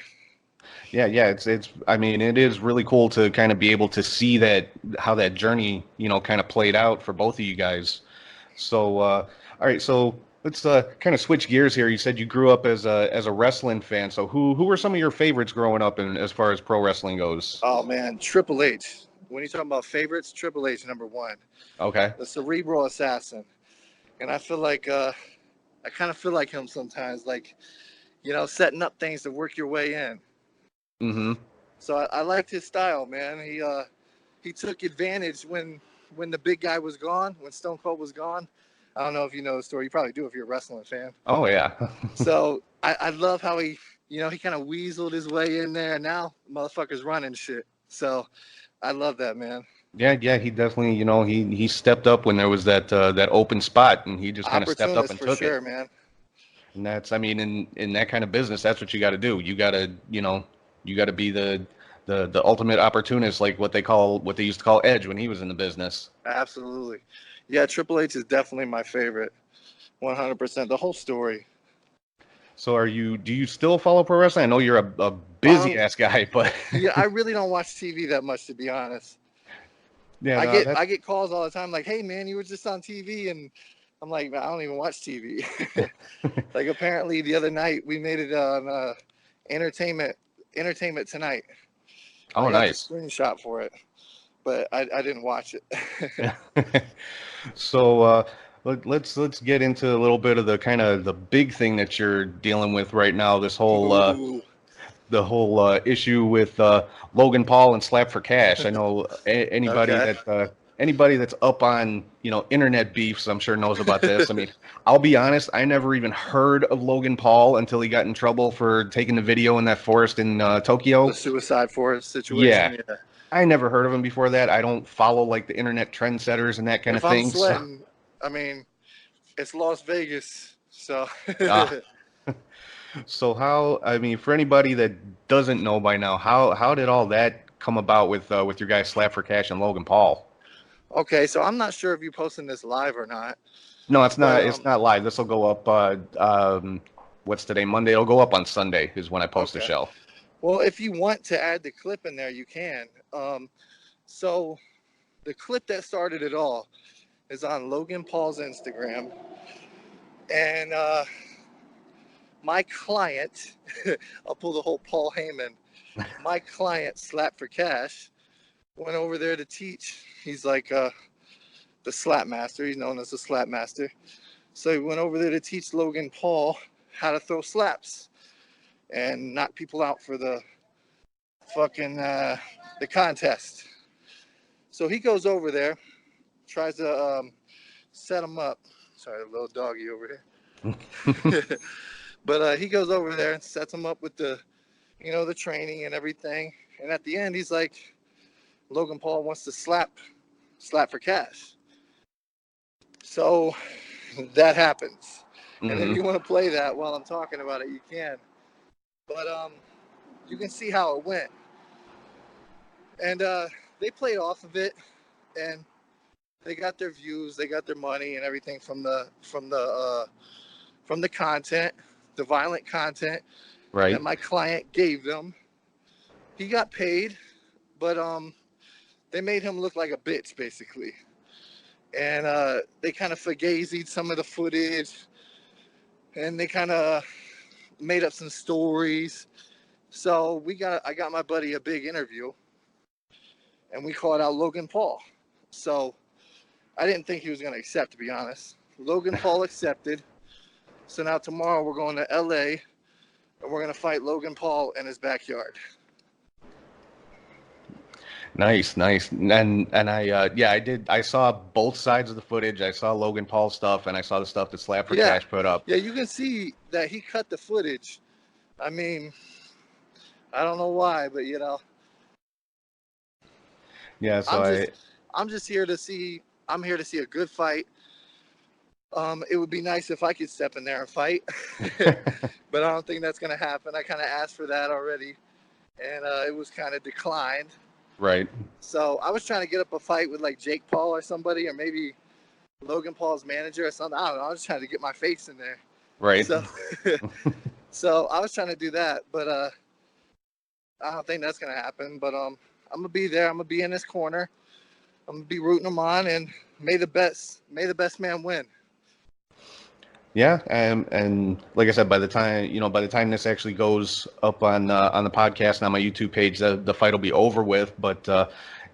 Yeah. It's. I mean, it is really cool to kind of be able to see that how that journey kind of played out for both of you guys. So, all right, so let's kind of switch gears here. You said you grew up as a wrestling fan. So who were some of your favorites growing up in as far as pro wrestling goes? Oh man, Triple H. When you talk about favorites, Triple H number one, Okay. the cerebral assassin. and I feel like I kind of feel like him sometimes, like, setting up things to work your way in. Mm-hmm. So I liked his style, man. He took advantage when the big guy was gone, when Stone Cold was gone. I don't know if you know the story. You probably do if you're a wrestling fan. Oh yeah. So I love how he kind of weaseled his way in there, and now motherfuckers running shit. So I love that, man. Yeah. He definitely, he stepped up when there was that open spot, and he just kind of stepped up Opportunist and for took it. sure, man. And that's, I mean, in that kind of business, that's what you got to do. You got to be the ultimate opportunist, like what they used to call Edge when he was in the business. Absolutely. Yeah, Triple H is definitely my favorite. 100%. The whole story. So do you still follow pro wrestling? I know you're a busy Um, ass guy, but yeah, I really don't watch TV that much, to be honest. yeah, I no, get that's I get calls all the time like, "Hey, man, you were just on TV," and I'm like, "Man, I don't even watch TV." Like apparently the other night we made it on entertainment entertainment tonight. I oh got the nice. screenshot for it, but I didn't watch it. So let's get into a little bit of the kind of the big thing that you're dealing with right now. This whole Ooh, the whole issue with Logan Paul and Slap for Cash. I know okay. anybody that's up on internet beefs, I'm sure knows about this. I mean, I'll be honest, I never even heard of Logan Paul until he got in trouble for taking the video in that forest in The Tokyo. suicide forest Yeah, situation. Yeah. I never heard of him before that. I don't follow like the internet trendsetters and that kind of If I'm thing. So, sweating, I mean, it's Las Vegas, so uh, so how? I mean, for anybody that doesn't know by now, how did all that come about with your guys Slap for Cash and Logan Paul? okay. So I'm not sure if you posting this live or not, No, it's but not. It's not live. This will go up. What's today? Monday. It'll go up on Sunday. Is when I post the okay. show. Well, if you want to add the clip in there, you can. So the clip that started it all is on Logan Paul's Instagram, and my client, I'll pull the whole Paul Heyman. My client, Slap for Cash, went over there to teach. He's like the slap master. He's known as the slap master. So he went over there to teach Logan Paul how to throw slaps and knock people out for the fucking the contest. So he goes over there, tries to set him up. Sorry, a little doggy over here. But he goes over there and sets him up with the training and everything. And at the end, he's like, Logan Paul wants to slap for cash. So that happens. And if Hmm. you want to play that while I'm talking about it, you can. But you can see how it went. And they played off of it, and they got their views, they got their money and everything from the content, the violent content that Right. my client gave them. He got paid, but they made him look like a bitch basically, and they kind of fugazied some of the footage, and they kind of made up some stories. So I got my buddy a big interview, and we called out Logan Paul. So I didn't think he was going to accept, to be honest. Logan Paul accepted. So now tomorrow we're going to LA, and we're going to fight Logan Paul in his backyard. Nice, nice. And I did. I saw both sides of the footage. I saw Logan Paul stuff, and I saw the stuff that Slap for Yeah. Cash put up. Yeah, you can see that he cut the footage. I mean, I don't know why, but Yeah. So I'm I. just I'm just here to see I'm here to see a good fight. It would be nice if I could step in there and fight, but I don't think that's gonna happen. I kind of asked for that already, and it was kind of declined. Right. So I was trying to get up a fight with like Jake Paul or somebody, or maybe Logan Paul's manager or something. I don't know. I was trying to get my face in there. Right. So, so I was trying to do that, but I don't think that's gonna happen. But I'm gonna be there. I'm gonna be in this corner. I'm gonna be rooting him on, and may the best man win. Yeah, and like I said, by the time this actually goes up on the podcast and on my YouTube page, the fight will be over with. But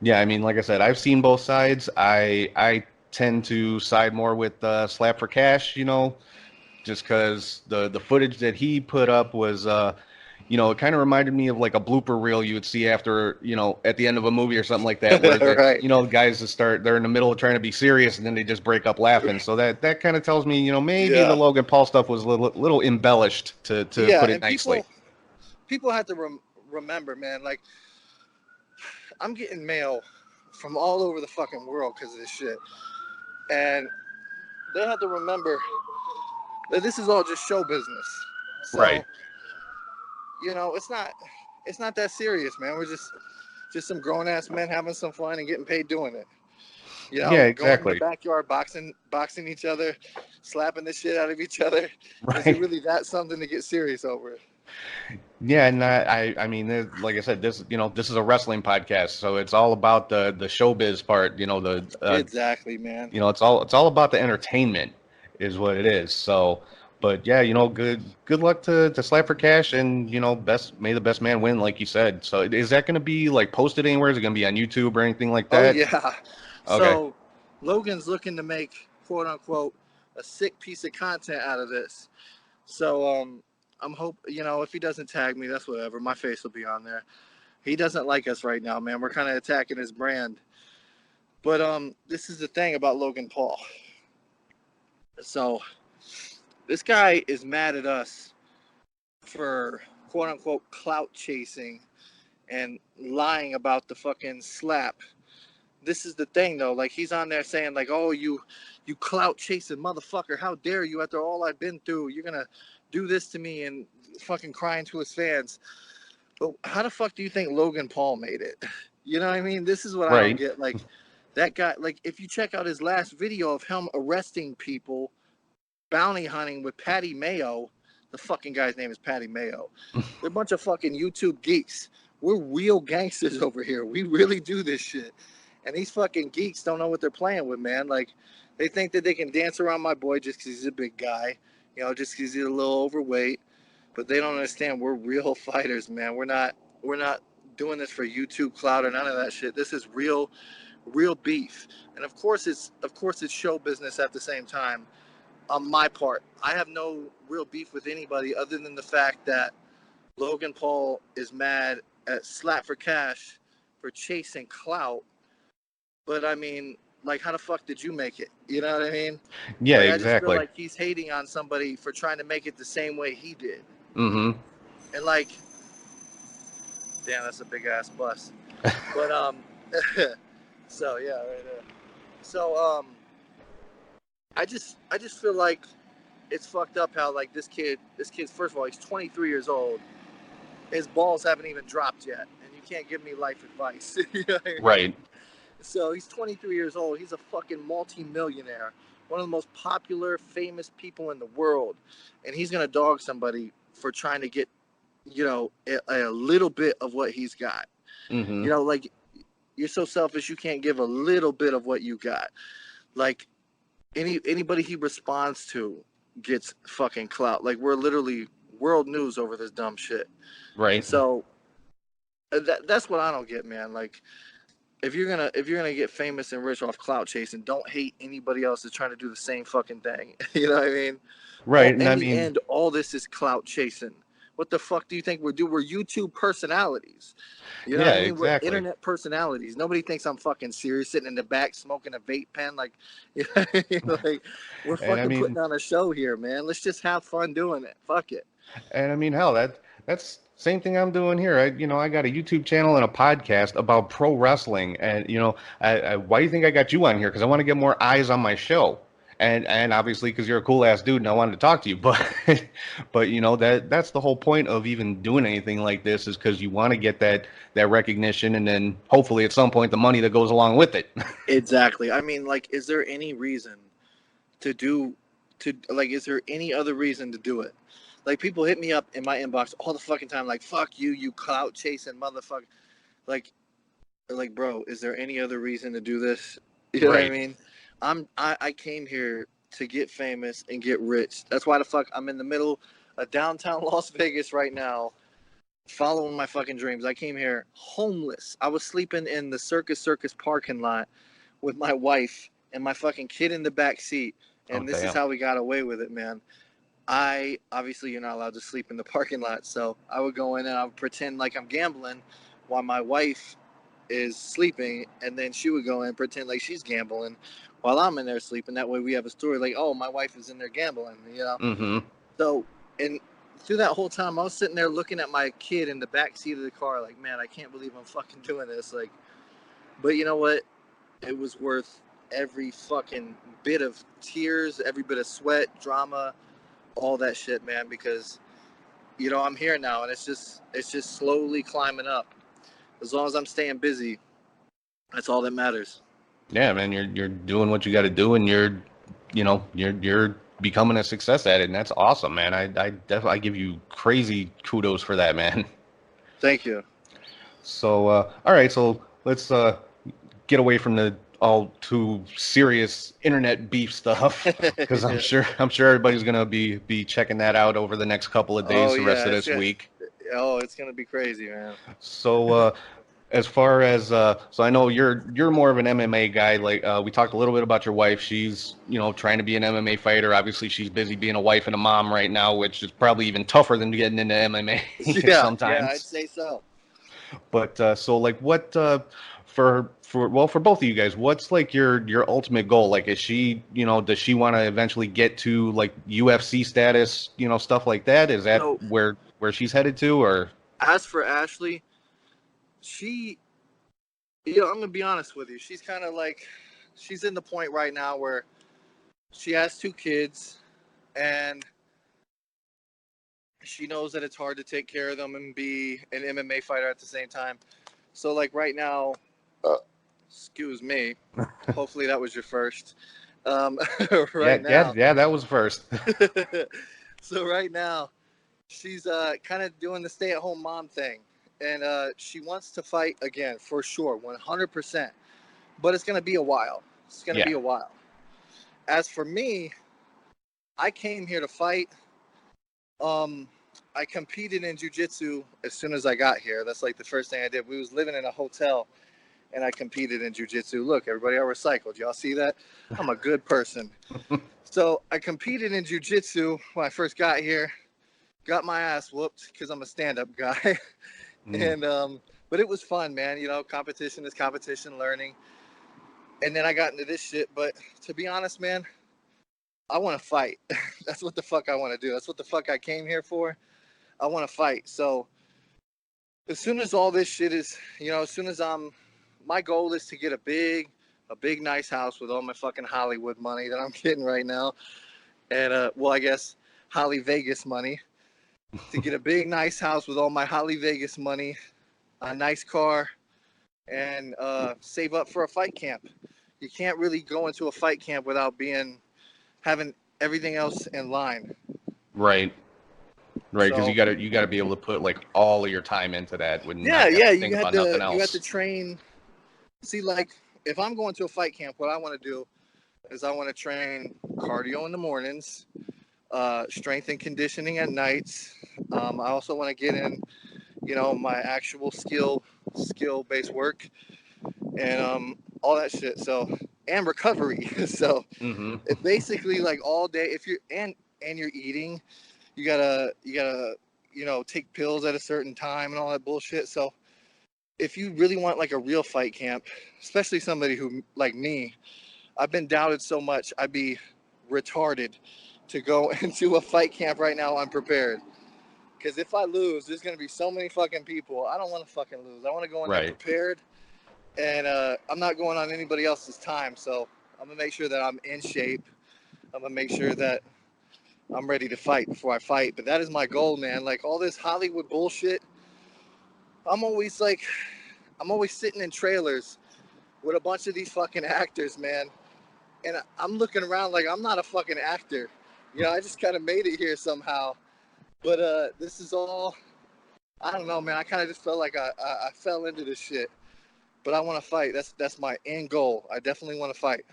yeah, I mean, like I said, I've seen both sides. I tend to side more with Slap for Cash, just because the footage that he put up was, it kind of reminded me of like a blooper reel you would see after, at the end of a movie or something like that, where Right. the guys just they're in the middle of trying to be serious and then they just break up laughing. So that kind of tells me, maybe the Yeah. Logan Paul stuff was a little embellished to Yeah, put it and nicely. people have to remember, man. Like, I'm getting mail from all over the fucking world because of this shit, and they have to remember that this is all just show business. Right. So, it's not that serious, man. We're just some grown ass men having some fun and getting paid doing it. Yeah, Going in the exactly. backyard, boxing each other, slapping the shit out of each other. Is it Right. really that something to get serious over? Yeah, and I mean, like I said, this is a wrestling podcast, so it's all about the showbiz part. Exactly, man. It's all about the entertainment, is what it is. So, but yeah, good luck to Slap for Cash, and may the best man win, like you said. So, is that going to be like posted anywhere? Is it going to be on YouTube or anything like Oh that? yeah. Okay. So Logan's looking to make quote unquote a sick piece of content out of this. So I'm if he doesn't tag me, that's whatever. My face will be on there. He doesn't like us right now, man. We're kind of attacking his brand. But this is the thing about Logan Paul. So this guy is mad at us for quote unquote clout chasing and lying about the fucking slap. This is the thing though, like he's on there saying like, oh, you clout chasing motherfucker, how dare you, after all I've been through, you're gonna do this to me, and fucking crying to his fans. But how the fuck do you think Logan Paul made it? You know what I mean? This is what I don't Right. get. Like, that guy, like, if you check out his last video of him arresting people, bounty hunting with Patty Mayo, the fucking guy's name is Patty Mayo. They're a bunch of fucking YouTube geeks. We're real gangsters over here. We really do this shit. And these fucking geeks don't know what they're playing with, man. Like, they think that they can dance around my boy just because he's a big guy, just because he's a little overweight. But they don't understand we're real fighters, man. We're not doing this for YouTube clout or none of that shit. This is real beef. And of course it's show business at the same time. On my part, I have no real beef with anybody other than the fact that Logan Paul is mad at Slap for Cash for chasing clout. But I mean, like, how the fuck did you make it? You know what I mean? Yeah, Like, I just feel exactly. like he's hating on somebody for trying to make it the same way he did. Mm-hmm. And like, damn, that's a big ass bus. But so yeah, right there. So I just feel like it's fucked up how, like, this kid's, first of all, he's 23 years old. His balls haven't even dropped yet, and you can't give me life advice. You know what I mean? Right. So he's 23 years old. He's a fucking multi-millionaire, one of the most popular, famous people in the world, and he's gonna dog somebody for trying to get, a little bit of what he's got. Mm-hmm. Like, you're so selfish you can't give a little bit of what you got. Like, anybody he responds to gets fucking clout. Like, we're literally world news over this dumb shit. Right. So that's what I don't get, man. Like, if you're gonna get famous and rich off clout chasing, don't hate anybody else that's trying to do the same fucking thing. You know what I mean? Right. And In I the mean, end, all this is clout chasing. What the fuck do you think we're doing? We're YouTube personalities. You know what yeah, I mean? We're exactly. internet personalities. Nobody thinks I'm fucking serious sitting in the back smoking a vape pen. Like, you know what I mean? Like, we're And I fucking mean, putting on a show here, man. Let's just have fun doing it. Fuck it. hell, that's same thing I'm doing here. I got a YouTube channel and a podcast about pro wrestling, and why do you think I got you on here? Because I want to get more eyes on my show, and obviously because you're a cool ass dude, and I wanted to talk to you. But but that's the whole point of even doing anything like this, is because you want to get that recognition, and then hopefully at some point the money that goes along with it. Exactly. I mean, like, is there any reason to do is there any other reason to do it? Like, people hit me up in my inbox all the fucking time, like, fuck you, you clout chasing motherfucker. Like, bro, is there any other reason to do this? You know what I Right. mean? I came here to get famous and get rich. That's why the fuck I'm in the middle of downtown Las Vegas right now, following my fucking dreams. I came here homeless. I was sleeping in the Circus parking lot with my wife and my fucking kid in the back seat. Oh And this is damn. how we got away with it, man. I obviously you're not allowed to sleep in the parking lot, so I would go in and I would pretend like I'm gambling while my wife is sleeping, and then she would go in and pretend like she's gambling while I'm in there sleeping. That way we have a story like, oh, my wife is in there gambling, you know. Mm-hmm. So, and through that whole time, I was sitting there looking at my kid in the back seat of the car, like, man, I can't believe I'm fucking doing this. Like, but you know what? It was worth every fucking bit of tears, every bit of sweat, drama, all that shit, man. Because you know I'm here now, and it's just slowly climbing up. As long as I'm staying busy, that's all that matters. Yeah, man, you're doing what you got to do, and you're becoming a success at it, and that's awesome, man. I definitely I give you crazy kudos for that, man. Thank you. So, all right, so let's get away from the all too serious internet beef stuff, because I'm sure everybody's gonna be checking that out over the next couple of days, Oh the rest yeah, of this week. it's gonna be crazy, man. So, as far as so I know you're more of an MMA guy. Like we talked a little bit about your wife. She's trying to be an MMA fighter. Obviously, she's busy being a wife and a mom right now, which is probably even tougher than getting into MMA Yeah, I'd sometimes. say so. But so like what for both of you guys, what's like your ultimate goal? Like is she, does she want to eventually get to like UFC status, stuff like that? Is that So where she's headed to or as for Ashley, she, I'm gonna be honest with you. She's kind of like, she's in the point right now where she has two kids, and she knows that it's hard to take care of them and be an MMA fighter at the same time. So like right now, excuse me. Hopefully that was your first. Um, yeah, right yeah, now. yeah, that was first. So right now, she's kind of doing the stay-at-home mom thing, and she wants to fight again for sure, 100%. But it's gonna be a while. It's gonna Yeah. be a while. As for me, I came here to fight. Um, I competed in jiu-jitsu as soon as I got here. That's like the first thing I did. We was living in a hotel, and I competed in jiu-jitsu. Look, everybody, I recycled. Y'all see that? I'm a good person. So I competed in jiu-jitsu when I first got here. Got my ass whooped because I'm a stand-up guy. Mm, And but it was fun, man. Competition is competition, learning. And then I got into this shit. But to be honest, man, I want to fight. That's what the fuck I want to do. That's what the fuck I came here for. I want to fight. So as soon as all this shit is, as soon as my goal is to get a big nice house with all my fucking Hollywood money that I'm getting right now, and well, I guess Holly Vegas money, to get a big nice house with all my Holly Vegas money, a nice car, and save up for a fight camp. You can't really go into a fight camp without having everything else in line. right. Right, because So you gotta be able to put like all of your time into that when yeah, not have yeah, to think about nothing you had to else. train. See, like if I'm going to a fight camp, what I want to do is I want to train cardio in the mornings, strength and conditioning at nights. I also want to get in, my actual skill based work, and all that shit. So and recovery. So Hmm. it basically like all day. If you're and you're eating, you gotta take pills at a certain time and all that bullshit. So if you really want like a real fight camp, especially somebody who like me, I've been doubted so much I'd be retarded to go into a fight camp right now unprepared. Because if I lose, there's gonna be so many fucking people. I don't want to fucking lose. I want to go in there Right. prepared, and I'm not going on anybody else's time. So I'm gonna make sure that I'm in shape. I'm gonna make sure that I'm ready to fight before I fight. But that is my goal, man. Like all this Hollywood bullshit. I'm always like, I'm always sitting in trailers with a bunch of these fucking actors, man. And I'm looking around like I'm not a fucking actor. I just kind of made it here somehow. But this is all, I don't know, man. I kind of just felt like I fell into this shit. But I want to fight. That's my end goal. I definitely want to fight.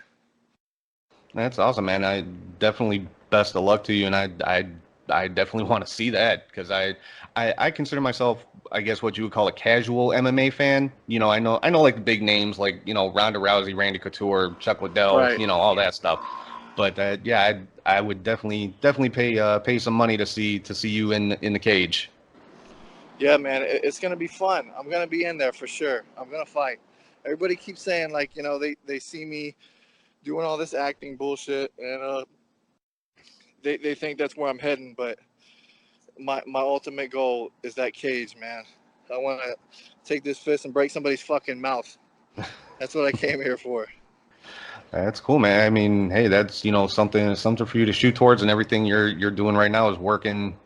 That's awesome, man. I definitely best of luck to you, and I definitely want to see that because I consider myself, I guess, what you would call a casual MMA fan. I know like the big names like Ronda Rousey, Randy Couture, Chuck Liddell, Right. all that stuff. But yeah, I would definitely pay some money to see you in the cage. Yeah, man, it's gonna be fun. I'm gonna be in there for sure. I'm gonna fight. Everybody keeps saying like, they see me doing all this acting bullshit, and they think that's where I'm heading. But my ultimate goal is that cage, man. I want to take this fist and break somebody's fucking mouth. That's what I came here for. That's cool, man. I mean, hey, that's something for you to shoot towards, and everything you're doing right now is working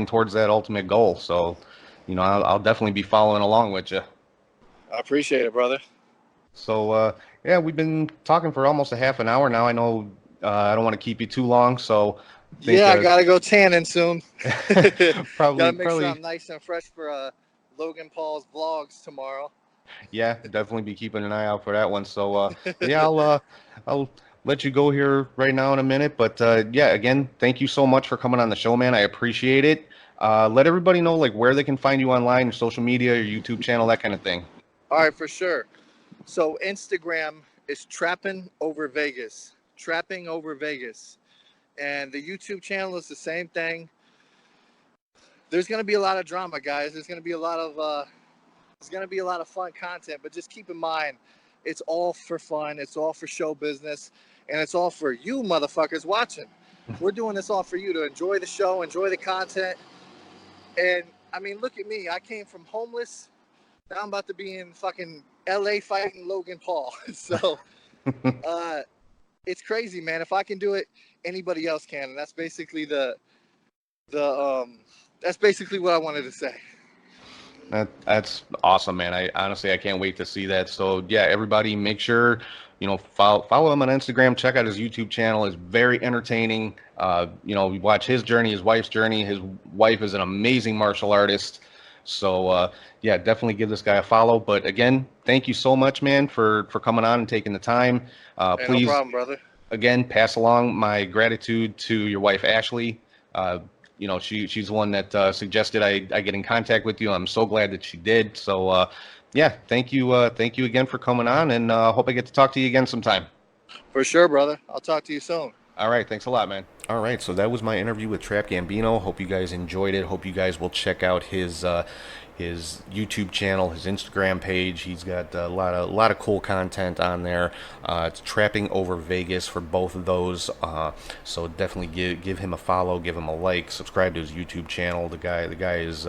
towards that ultimate goal. So, I'll definitely be following along with you. I appreciate it, brother. So, yeah, we've been talking for almost a half an hour now. I know I don't want to keep you too long, so I think Yeah, I gotta go tanning soon. probably Gotta make sure probably I'm nice and fresh for Logan Paul's vlogs tomorrow. yeah, definitely be keeping an eye out for that one. So, yeah, I'll let you go here right now in a minute. But yeah, again, thank you so much for coming on the show, man. I appreciate it. Let everybody know like where they can find you online, your social media, your YouTube channel, that kind of thing. All right, for sure. So Instagram is Trapping Over Vegas. Trapping Over Vegas. And the YouTube channel is the same thing. There's gonna be a lot of drama, guys. There's gonna be a lot of fun content, but just keep in mind, it's all for fun, it's all for show business, and it's all for you motherfuckers watching. We're doing this all for you to enjoy the show, enjoy the content. And I mean, look at me. I came from homeless. Now I'm about to be in fucking LA fighting Logan Paul. So it's crazy, man. If I can do it, anybody else can. And that's basically that's basically what I wanted to say. That's awesome, man. I can't wait to see that. So yeah, everybody make sure, follow him on Instagram, check out his YouTube channel. It's very entertaining. You watch his journey, his wife's journey. His wife is an amazing martial artist. So yeah, definitely give this guy a follow. But again, thank you so much, man, for coming on and taking the time. Hey, no Please, problem, brother. again, pass along my gratitude to your wife, Ashley. She's the one that suggested I get in contact with you. I'm so glad that she did. So, yeah, thank you again for coming on, and hope I get to talk to you again sometime. For sure, brother. I'll talk to you soon. All right, thanks a lot, man. All right, so that was my interview with Trap Gambino. Hope you guys enjoyed it. Hope you guys will check out his YouTube channel, his Instagram page. He's got a lot of cool content on there. It's Trapping Over Vegas for both of those. So definitely give him a follow, give him a like, subscribe to his YouTube channel. The guy is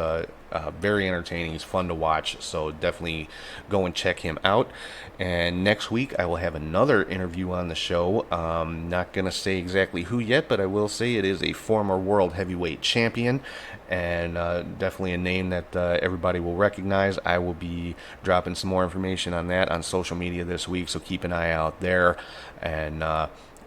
very entertaining. He's fun to watch. So definitely go and check him out. And next week I will have another interview on the show. Not gonna say exactly who yet, but I will say it is a former world heavyweight champion, and definitely a name that everybody will recognize. I will be dropping some more information on that on social media this week, so keep an eye out there, and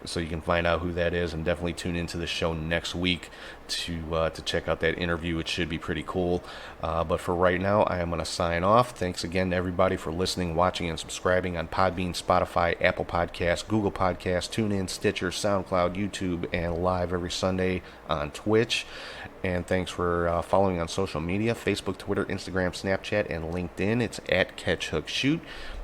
so you can find out who that is, and definitely tune into the show next week to check out that interview. It should be pretty cool. But for right now, I am going to sign off. Thanks again to everybody for listening, watching, and subscribing on Podbean, Spotify, Apple Podcasts, Google Podcasts, TuneIn, Stitcher, SoundCloud, YouTube, and live every Sunday on Twitch. And thanks for following on social media, Facebook, Twitter, Instagram, Snapchat, and LinkedIn. It's at CatchHookShoot.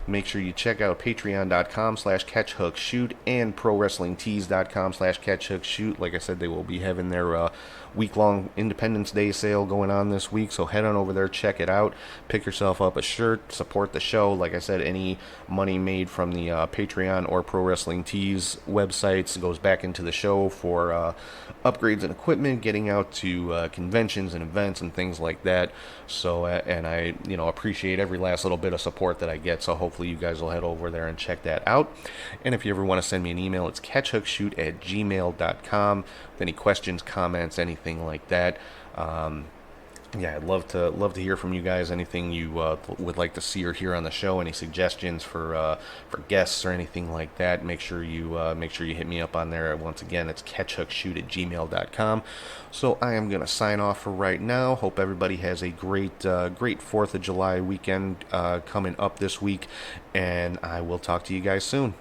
Make sure you check out patreon.com/catchhookshoot and prowrestlingtees.com/catchhookshoot. Like I said, they will be having their week-long Independence Day sale going on this week, so head on over there, check it out, pick yourself up a shirt, support the show. Like I said, any money made from the Patreon or Pro Wrestling Tees websites goes back into the show for upgrades and equipment, getting out to conventions and events and things like that. So and I appreciate every last little bit of support that I get, so hopefully you guys will head over there and check that out. And if you ever want to send me an email, it's catchhookshoot@gmail.com with any questions, comments, anything like that. Yeah, I'd love to hear from you guys. Anything you would like to see or hear on the show, any suggestions for guests or anything like that, make sure you hit me up on there. Once again, it's catchhookshoot@gmail.com. So I am gonna sign off for right now. Hope everybody has a great 4th of July weekend coming up this week, and I will talk to you guys soon.